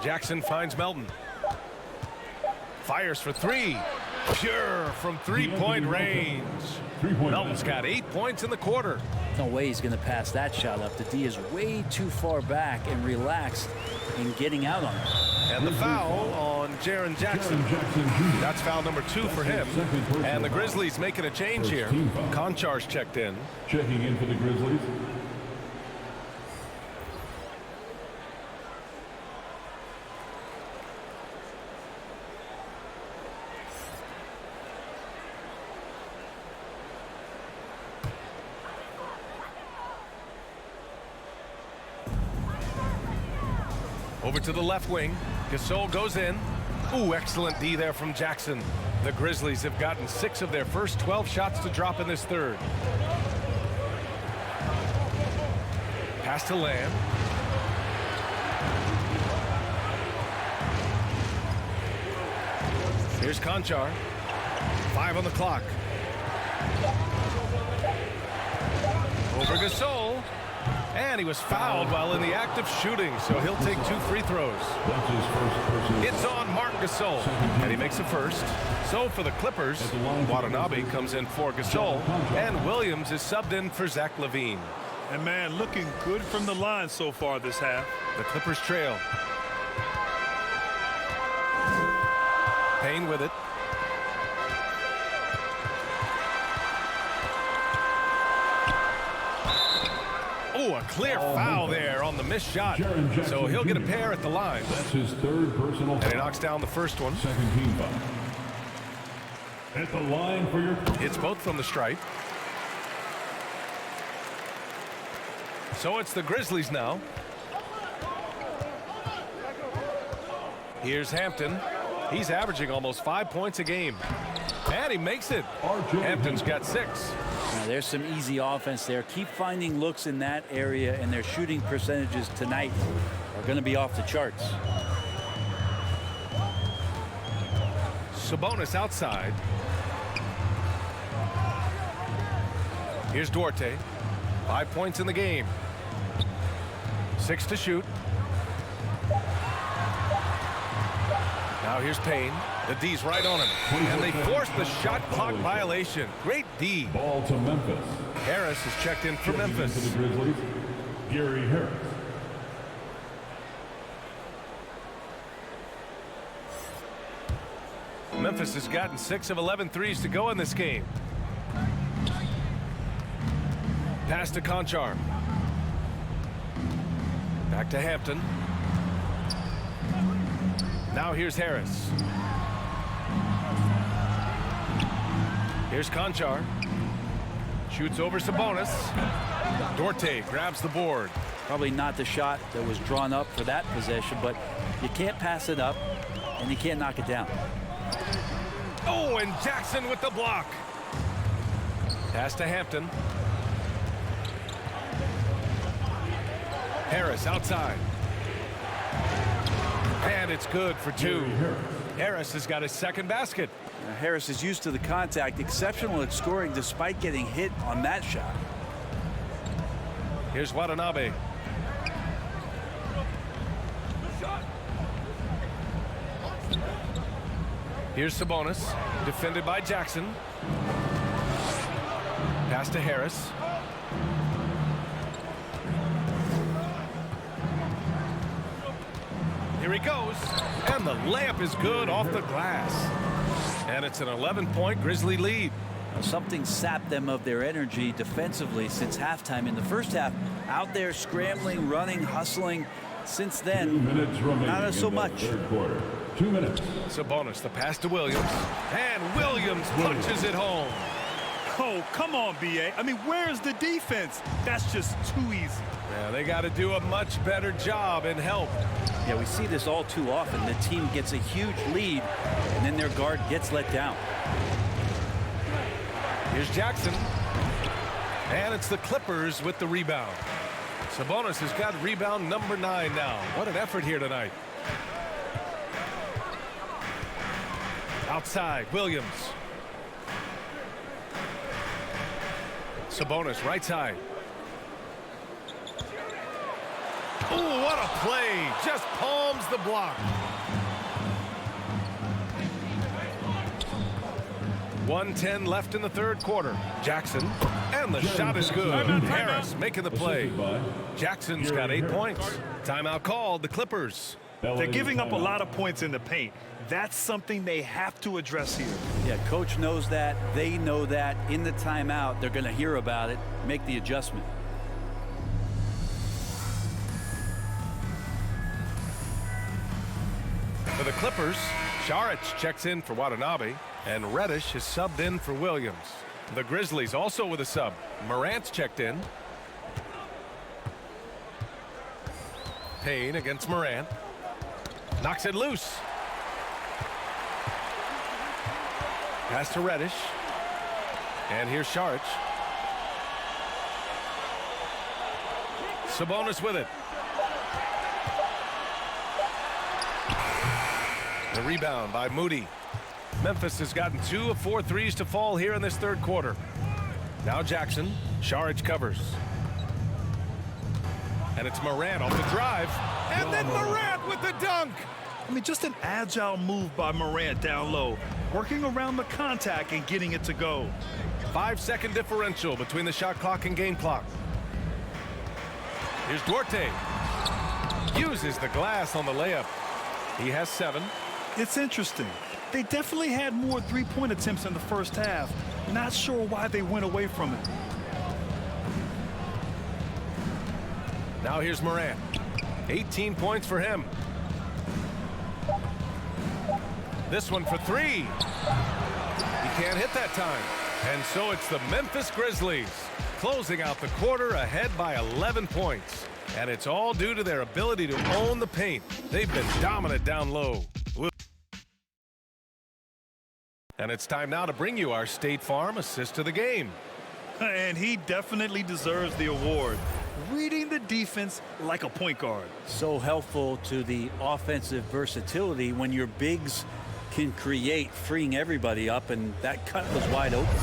[SPEAKER 1] Jackson finds Melton. Fires for 3. Pure from three-point range. Melton's got 8 points in the quarter.
[SPEAKER 4] No way he's going to pass that shot up. The D is way too far back and relaxed in getting out on it.
[SPEAKER 1] And the foul on Jaren Jackson. That's foul number 2 for him. And the Grizzlies making a change here. Konchar's checked in.
[SPEAKER 6] Checking in for the Grizzlies.
[SPEAKER 1] Over to the left wing. Gasol goes in. Ooh, excellent D there from Jackson. The Grizzlies have gotten 6 of their first 12 shots to drop in this third. Pass to Lamb. Here's Konchar. 5 on the clock. Over Gasol. And he was fouled while in the act of shooting, so he'll take 2 free throws. It's on Marc Gasol, and he makes a first. So for the Clippers, Watanabe comes in for Gasol, and Williams is subbed in for Zach LaVine.
[SPEAKER 3] And man, looking good from the line so far this half.
[SPEAKER 1] The Clippers trail. Payne with it. Oh, a clear foul there on the missed shot. So he'll get a pair at the line.
[SPEAKER 6] That's his 3rd personal foul.
[SPEAKER 1] And he knocks down the first one.
[SPEAKER 6] 2nd team foul. At the line for your...
[SPEAKER 1] It's both from the stripe. So it's the Grizzlies now. Here's Hampton. He's averaging almost 5 points a game. And he makes it. Hampton's got 6.
[SPEAKER 4] Now, there's some easy offense there. Keep finding looks in that area, and their shooting percentages tonight are going to be off the charts.
[SPEAKER 1] Sabonis outside. Here's Duarte. 5 points in the game. 6 to shoot. Now here's Payne. The D's right on him. And they force the shot clock violation. Great D.
[SPEAKER 6] Ball to Memphis.
[SPEAKER 1] Harris is checked in for Memphis.
[SPEAKER 6] For the Grizzlies, Gary Harris.
[SPEAKER 1] Memphis has gotten 6 of 11 threes to go in this game. Pass to Konchar. Back to Hampton. Now here's Harris. Here's Konchar. Shoots over Sabonis. Duarte grabs the board.
[SPEAKER 4] Probably not the shot that was drawn up for that possession, but you can't pass it up, and you can't knock it down.
[SPEAKER 1] Oh, and Jackson with the block. Pass to Hampton. Harris outside. And it's good for 2. Harris has got his 2nd basket.
[SPEAKER 4] Now, Harris is used to the contact, exceptional at scoring despite getting hit on that shot.
[SPEAKER 1] Here's Watanabe. Here's Sabonis, defended by Jackson. Pass to Harris. Here he goes, and the layup is good off the glass. And it's an 11-point Grizzly lead.
[SPEAKER 4] Something sapped them of their energy defensively since halftime. In the first half, out there scrambling, running, hustling. Since then,
[SPEAKER 6] 2 minutes remaining
[SPEAKER 4] not so
[SPEAKER 6] in the
[SPEAKER 4] much.
[SPEAKER 6] third quarter. 2 minutes.
[SPEAKER 1] Sabonis, the pass to Williams. And Williams punches it home.
[SPEAKER 3] Oh, come on, B.A. I mean, where's the defense? That's just too easy.
[SPEAKER 1] Yeah, they got to do a much better job and help.
[SPEAKER 4] Yeah, we see this all too often. The team gets a huge lead, and then their guard gets let down.
[SPEAKER 1] Here's Jackson. And it's the Clippers with the rebound. Sabonis has got rebound number 9 now. What an effort here tonight. Outside, Williams. Sabonis, right side. Oh, what a play. Just palms the block. 1:10 left in the third quarter. Jackson, and the shot is good. Harris making the play. Jackson's got 8 points. Timeout called, the Clippers.
[SPEAKER 3] They're giving up a lot of points in the paint. That's something they have to address here.
[SPEAKER 4] Yeah, coach knows that. They know that. In the timeout, they're going to hear about it, make the adjustment.
[SPEAKER 1] For the Clippers, Saric checks in for Watanabe, and Reddish is subbed in for Williams. The Grizzlies also with a sub. Morant's checked in. Payne against Morant. Knocks it loose. Pass to Reddish. And here's Saric. Sabonis with it. The rebound by Moody. Memphis has gotten 2 of 4 threes to fall here in this third quarter. Now Jackson. Saric covers. And it's Morant off the drive. And then Morant with the dunk.
[SPEAKER 3] I mean, just an agile move by Morant down low, working around the contact and getting it to go.
[SPEAKER 1] 5-second differential between the shot clock and game clock. Here's Duarte. Uses the glass on the layup. He has 7.
[SPEAKER 3] It's interesting. They definitely had more three-point attempts in the first half. Not sure why they went away from it.
[SPEAKER 1] Now here's Morant. 18 points for him. This one for 3. He can't hit that time. And so it's the Memphis Grizzlies closing out the quarter ahead by 11 points. And it's all due to their ability to own the paint. They've been dominant down low. And it's time now to bring you our State Farm assist of the game.
[SPEAKER 3] And he definitely deserves the award. Reading the defense like a point guard.
[SPEAKER 4] So helpful to the offensive versatility when your bigs can create, freeing everybody up, and that cut was wide open.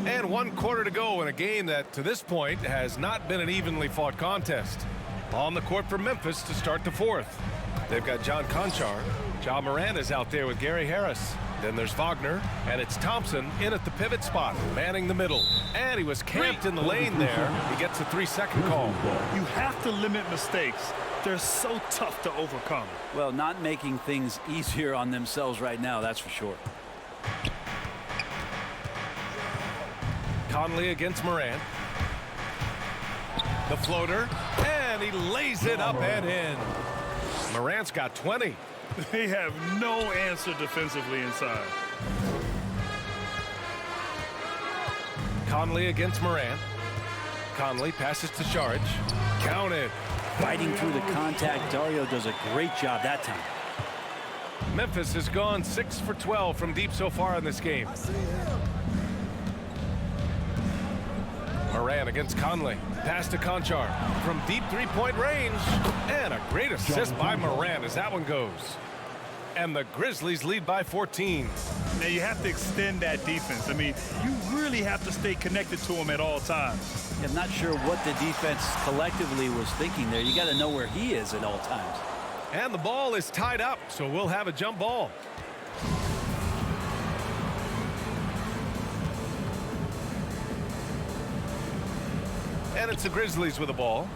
[SPEAKER 1] And 1 quarter to go in a game that to this point has not been an evenly fought contest. On the court for Memphis to start the fourth. They've got John Conchar. Ja Morant is out there with Gary Harris. Then there's Wagner, and it's Thompson in at the pivot spot, manning the middle. And he was camped in the lane there. He gets a 3-second call.
[SPEAKER 3] You have to limit mistakes. They're so tough to overcome.
[SPEAKER 4] Well, not making things easier on themselves right now, that's for sure.
[SPEAKER 1] Conley against Morant. The floater, and he lays it up and in. Morant's got 20.
[SPEAKER 3] They have no answer defensively inside.
[SPEAKER 1] Conley against Morant. Conley passes to Saric. Counted.
[SPEAKER 4] Fighting through the contact, Dario does a great job that time.
[SPEAKER 1] Memphis has gone 6 for 12 from deep so far in this game. Morant against Conley. Pass to Conchar from deep 3-point range. And a great assist by Morant as that one goes. And the Grizzlies lead by 14.
[SPEAKER 3] Now you have to extend that defense. I mean, you really have to stay connected to him at all times.
[SPEAKER 4] I'm not sure what the defense collectively was thinking there. You got to know where he is at all times.
[SPEAKER 1] And the ball is tied up, so we'll have a jump ball. And it's the Grizzlies with the ball.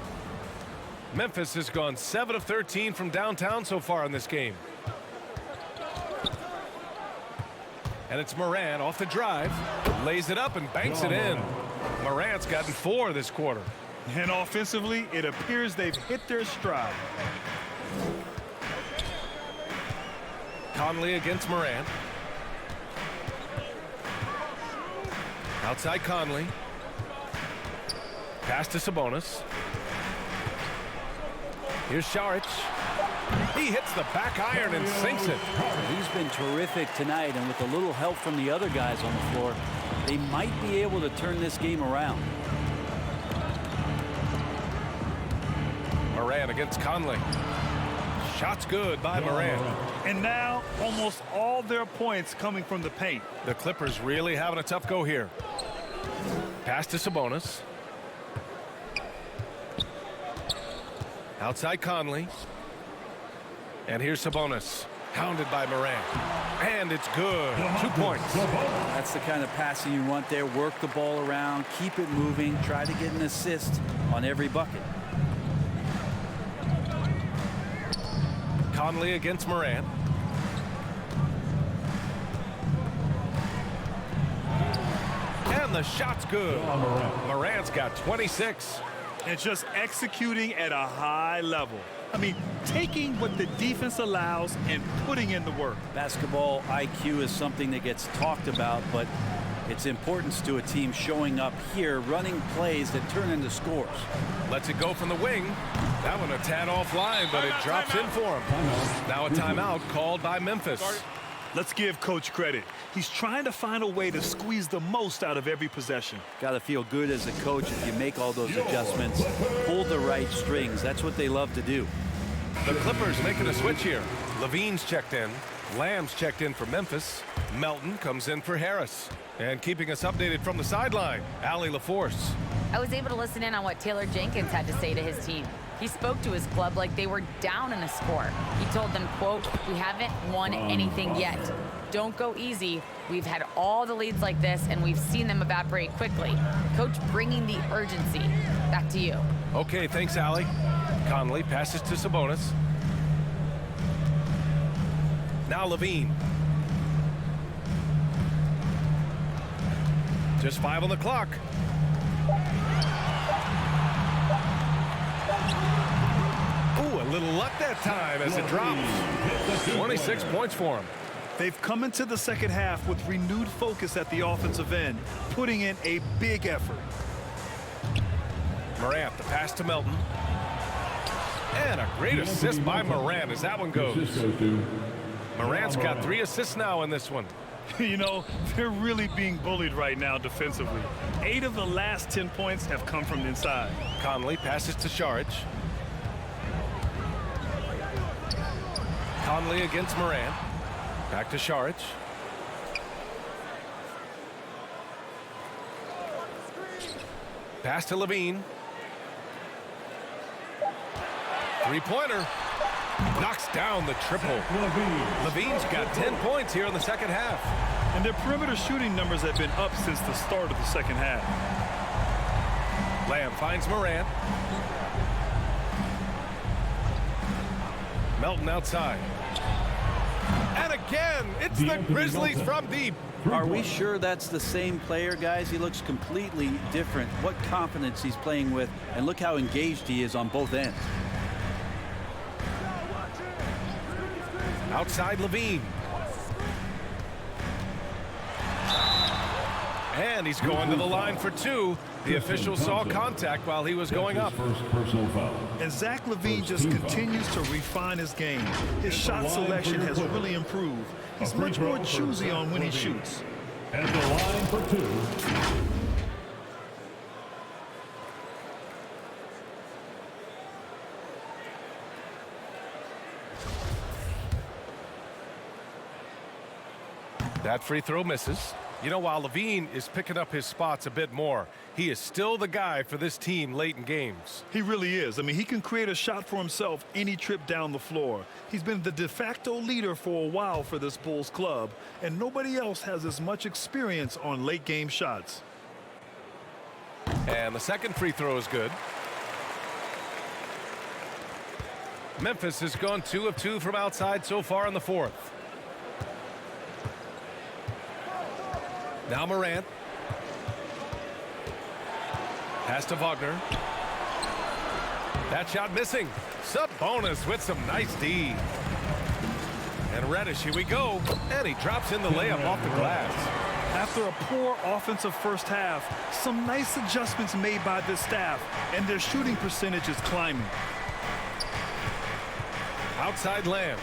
[SPEAKER 1] Memphis has gone 7 of 13 from downtown so far in this game. And it's Morant off the drive, lays it up and banks it in. Morant's gotten 4 this quarter.
[SPEAKER 3] And offensively, it appears they've hit their stride.
[SPEAKER 1] Conley against Morant. Outside Conley. Pass to Sabonis. Here's Saric. He hits the back iron and sinks it.
[SPEAKER 4] He's been terrific tonight, and with a little help from the other guys on the floor, they might be able to turn this game around.
[SPEAKER 1] Morant against Conley. Shots good by Morant.
[SPEAKER 3] And now almost all their points coming from the paint.
[SPEAKER 1] The Clippers really having a tough go here. Pass to Sabonis. Outside Conley. And here's Sabonis. Hounded by Morant. And it's good. 2 points.
[SPEAKER 4] That's the kind of passing you want there. Work the ball around, keep it moving, try to get an assist on every bucket.
[SPEAKER 1] Conley against Morant. And the shot's good. Morant's got 26.
[SPEAKER 3] And just executing at a high level. I mean, taking what the defense allows and putting in the work.
[SPEAKER 4] Basketball IQ is something that gets talked about, but its importance to a team showing up here, running plays that turn into scores.
[SPEAKER 1] Lets it go from the wing. That one a tad offline, but it drops in for him. Now a timeout called by Memphis.
[SPEAKER 3] Let's give Coach credit. He's trying to find a way to squeeze the most out of every possession.
[SPEAKER 4] Got to feel good as a coach if you make all those adjustments, pull the right strings. That's what they love to do.
[SPEAKER 1] The Clippers making a switch here. Levine's checked in. Lamb's checked in for Memphis. Melton comes in for Harris. And keeping us updated from the sideline, Allie LaForce.
[SPEAKER 9] I was able to listen in on what Taylor Jenkins had to say to his team. He spoke to his club like they were down in a score. He told them, quote, "We haven't won anything yet. Don't go easy. We've had all the leads like this, and we've seen them evaporate quickly." Coach bringing the urgency. Back to you.
[SPEAKER 1] Okay, thanks, Allie. Conley passes to Sabonis. Now Levine. Just 5 on the clock. Ooh, a little luck that time as it drops. 26 points for him.
[SPEAKER 3] They've come into the second half with renewed focus at the offensive end, putting in a big effort.
[SPEAKER 1] Morant, the pass to Melton. And a great assist by Morant as that one goes. Morant's got 3 assists now in this one.
[SPEAKER 3] You know, they're really being bullied right now defensively. 8 of the last 10 points have come from inside.
[SPEAKER 1] Conley passes to Saric. Conley against Morant. Back to Saric. Pass to Levine. 3-pointer. Knocks down the triple. Levine's got 10 points here in the second half.
[SPEAKER 3] And their perimeter shooting numbers have been up since the start of the second half.
[SPEAKER 1] Lamb finds Morant. Melton outside. And again, it's the Grizzlies from deep.
[SPEAKER 4] Are we sure that's the same player, guys? He looks completely different. What confidence he's playing with, and look how engaged he is on both ends.
[SPEAKER 1] Outside Levine. And he's going to the line for 2. The official saw contact while he was going up.
[SPEAKER 3] And Zach LaVine just continues to refine his game. His shot selection has really improved. He's much more choosy on when he shoots.
[SPEAKER 6] At the line for 2.
[SPEAKER 1] That free throw misses. You know, while Levine is picking up his spots a bit more, he is still the guy for this team late in games.
[SPEAKER 3] He really is. I mean, he can create a shot for himself any trip down the floor. He's been the de facto leader for a while for this Bulls club, and nobody else has as much experience on late game shots.
[SPEAKER 1] And the second free throw is good. Memphis has gone 2 of 2 from outside so far in the fourth. Now Morant. Pass to Wagner. That shot missing. Sabonis with some nice D. And Reddish, here we go. And he drops in the layup off the glass.
[SPEAKER 3] After a poor offensive first half, some nice adjustments made by this staff, and their shooting percentage is climbing.
[SPEAKER 1] Outside Lamb.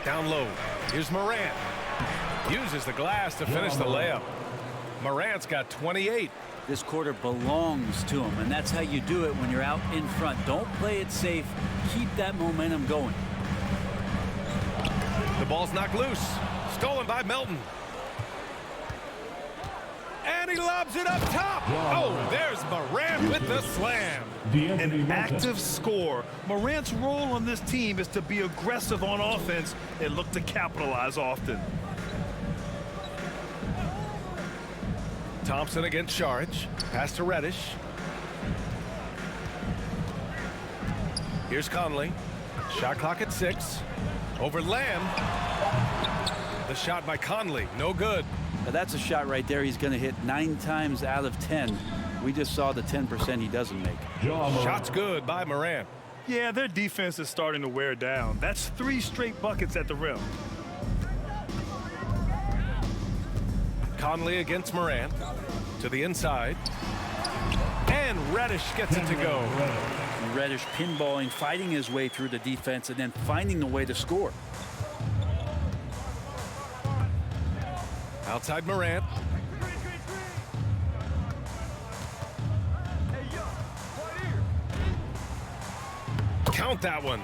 [SPEAKER 1] Down low. Here's Morant. Uses the glass to finish the layup. Morant's got 28.
[SPEAKER 4] This quarter belongs to him, and that's how you do it when you're out in front. Don't play it safe. Keep that momentum going.
[SPEAKER 1] The ball's knocked loose. Stolen by Melton. And he lobs it up top. Oh, there's Morant with the slam.
[SPEAKER 3] An active scorer. Morant's role on this team is to be aggressive on offense and look to capitalize often.
[SPEAKER 1] Thompson against Saric. Pass to Reddish. Here's Conley. Shot clock at 6. Over Lamb. The shot by Conley. No good.
[SPEAKER 4] Now that's a shot right there he's going to hit 9 times out of 10. We just saw the 10% he doesn't make.
[SPEAKER 1] Shot's good by Morant.
[SPEAKER 3] Yeah, their defense is starting to wear down. That's 3 straight buckets at the rim.
[SPEAKER 1] Conley against Morant. To the inside. And Reddish gets it to go.
[SPEAKER 4] Reddish pinballing, fighting his way through the defense, and then finding the way to score.
[SPEAKER 1] Outside Morant. Count that one.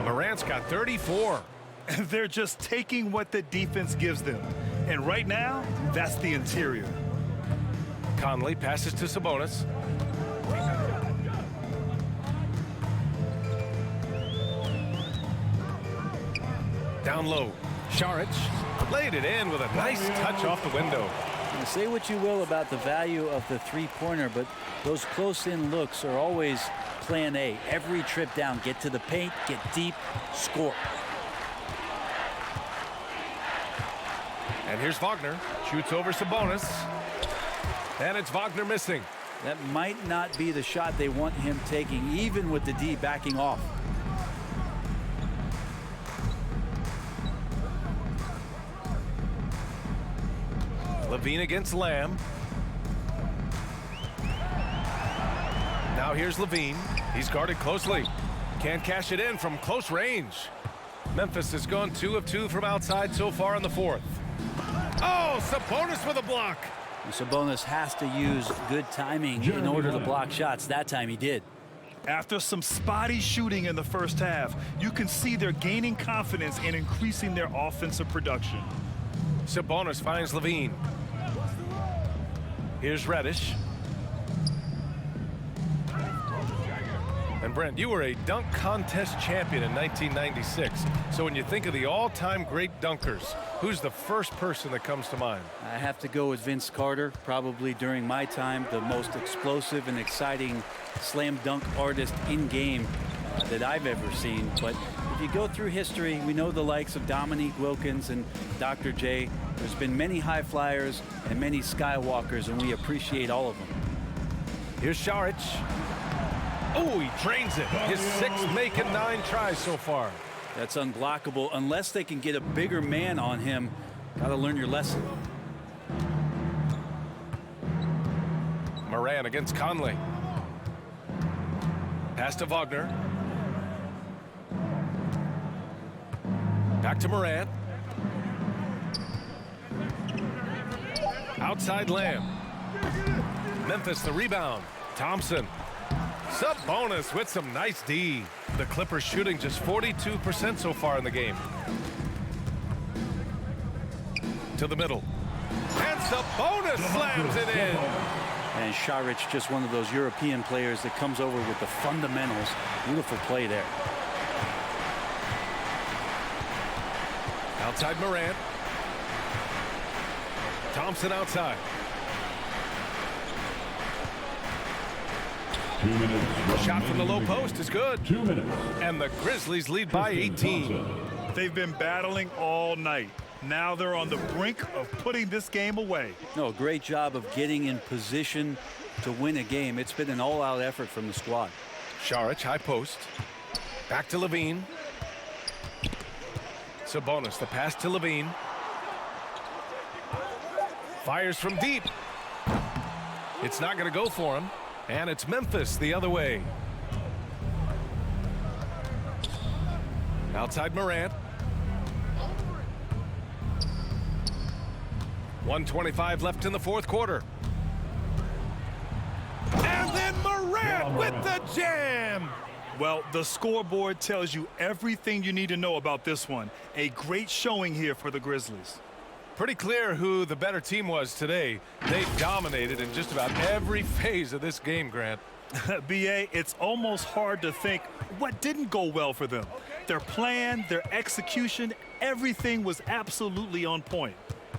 [SPEAKER 1] Morant's got 34.
[SPEAKER 3] They're just taking what the defense gives them. And right now, that's the interior.
[SPEAKER 1] Conley passes to Sabonis. Down low. Saric laid it in with a nice touch off the window.
[SPEAKER 4] Now, say what you will about the value of the three-pointer, but those close-in looks are always plan A. Every trip down, get to the paint, get deep, score.
[SPEAKER 1] And here's Wagner. Shoots over Sabonis. And it's Wagner missing.
[SPEAKER 4] That might not be the shot they want him taking, even with the D backing off.
[SPEAKER 1] Levine against Lamb. Now here's Levine. He's guarded closely. Can't cash it in from close range. Memphis has gone 2 of 2 from outside so far in the fourth. Oh, Sabonis with a block.
[SPEAKER 4] Sabonis has to use good timing in order to block shots. That time he did.
[SPEAKER 3] After some spotty shooting in the first half, you can see they're gaining confidence and increasing their offensive production.
[SPEAKER 1] Sabonis finds Levine. Here's Reddish. And Brent, you were a dunk contest champion in 1996. So when you think of the all-time great dunkers, who's the first person that comes to mind?
[SPEAKER 4] I have to go with Vince Carter, probably during my time, the most explosive and exciting slam dunk artist in game that I've ever seen. But if you go through history, we know the likes of Dominique Wilkins and Dr. J. There's been many high flyers and many skywalkers, and we appreciate all of them.
[SPEAKER 1] Here's Saric. Oh, he drains it. His 6th make and 9 tries so far.
[SPEAKER 4] That's unblockable unless they can get a bigger man on him. Got to learn your lesson.
[SPEAKER 1] Morant against Conley. Pass to Wagner. Back to Morant. Outside Lamb. Memphis the rebound. Thompson. Sabonis with some nice D. The Clippers shooting just 42% so far in the game. To the middle. And Sabonis slams it in.
[SPEAKER 4] And Saric, just one of those European players that comes over with the fundamentals. Beautiful play there.
[SPEAKER 1] Outside Morant. Thompson outside.
[SPEAKER 6] 2 minutes.
[SPEAKER 1] Shot from the low post is good.
[SPEAKER 6] 2 minutes.
[SPEAKER 1] And the Grizzlies lead by 18.
[SPEAKER 3] They've been battling all night. Now they're on the brink of putting this game away.
[SPEAKER 4] No, great job of getting in position to win a game. It's been an all-out effort from the squad.
[SPEAKER 1] Saric, high post. Back to Levine. Sabonis, the pass to Levine. Fires from deep. It's not going to go for him. And it's Memphis the other way. Outside Morant. 1:25 left in the fourth quarter. And then Morant with the jam.
[SPEAKER 3] Well, the scoreboard tells you everything you need to know about this one. A great showing here for the Grizzlies.
[SPEAKER 1] Pretty clear who the better team was today. They dominated in just about every phase of this game, Grant.
[SPEAKER 3] B.A., it's almost hard to think what didn't go well for them. Their plan, their execution, everything was absolutely on point.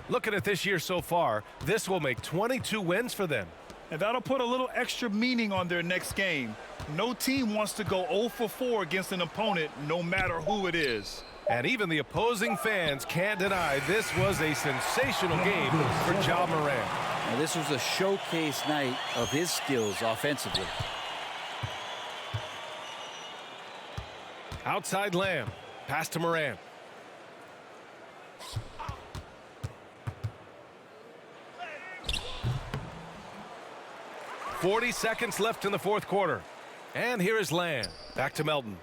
[SPEAKER 1] Looking at this year so far, this will make 22 wins for them.
[SPEAKER 3] And that'll put a little extra meaning on their next game. No team wants to go 0 for 4 against an opponent, no matter who it is.
[SPEAKER 1] And even the opposing fans can't deny this was a sensational game for Ja Morant.
[SPEAKER 4] Now, this was a showcase night of his skills offensively.
[SPEAKER 1] Outside Lamb. Pass to Morant. .40 seconds left in the fourth quarter. And here is Lamb. Back to Melton.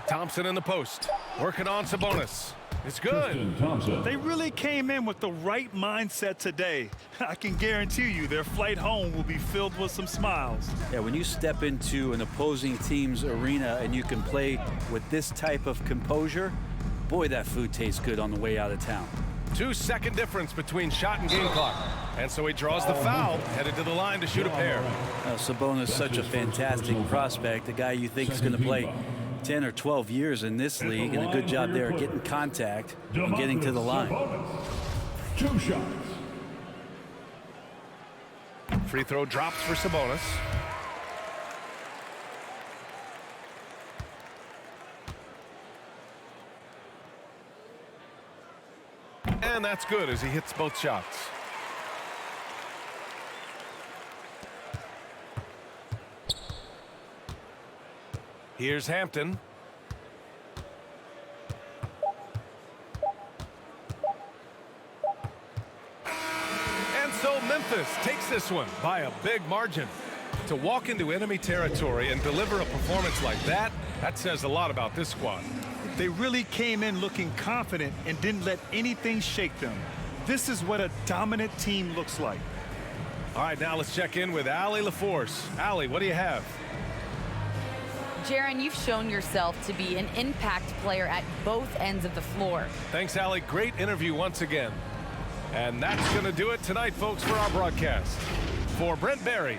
[SPEAKER 1] Thompson in the post. Working on Sabonis. It's good.
[SPEAKER 3] They really came in with the right mindset today. I can guarantee you their flight home will be filled with some smiles.
[SPEAKER 4] Yeah, when you step into an opposing team's arena and you can play with this type of composure, boy, that food tastes good on the way out of town.
[SPEAKER 1] 2-second difference between shot and game clock. And so he draws the foul, headed to the line to shoot a pair.
[SPEAKER 4] Sabonis, such a fantastic prospect, a guy you think is going to play 10 or 12 years in this league, and a good job there getting contact and getting to the line.
[SPEAKER 6] 2 shots.
[SPEAKER 1] Free throw drops for Sabonis. And that's good as he hits both shots. Here's Hampton. And so Memphis takes this one by a big margin. To walk into enemy territory and deliver a performance like that, that says a lot about this squad.
[SPEAKER 3] They really came in looking confident and didn't let anything shake them. This is what a dominant team looks like.
[SPEAKER 1] All right, now let's check in with Allie LaForce. Allie, what do you have?
[SPEAKER 9] Jaren, you've shown yourself to be an impact player at both ends of the floor.
[SPEAKER 1] Thanks, Allie. Great interview once again. And that's going to do it tonight, folks, for our broadcast. For Brent Barry,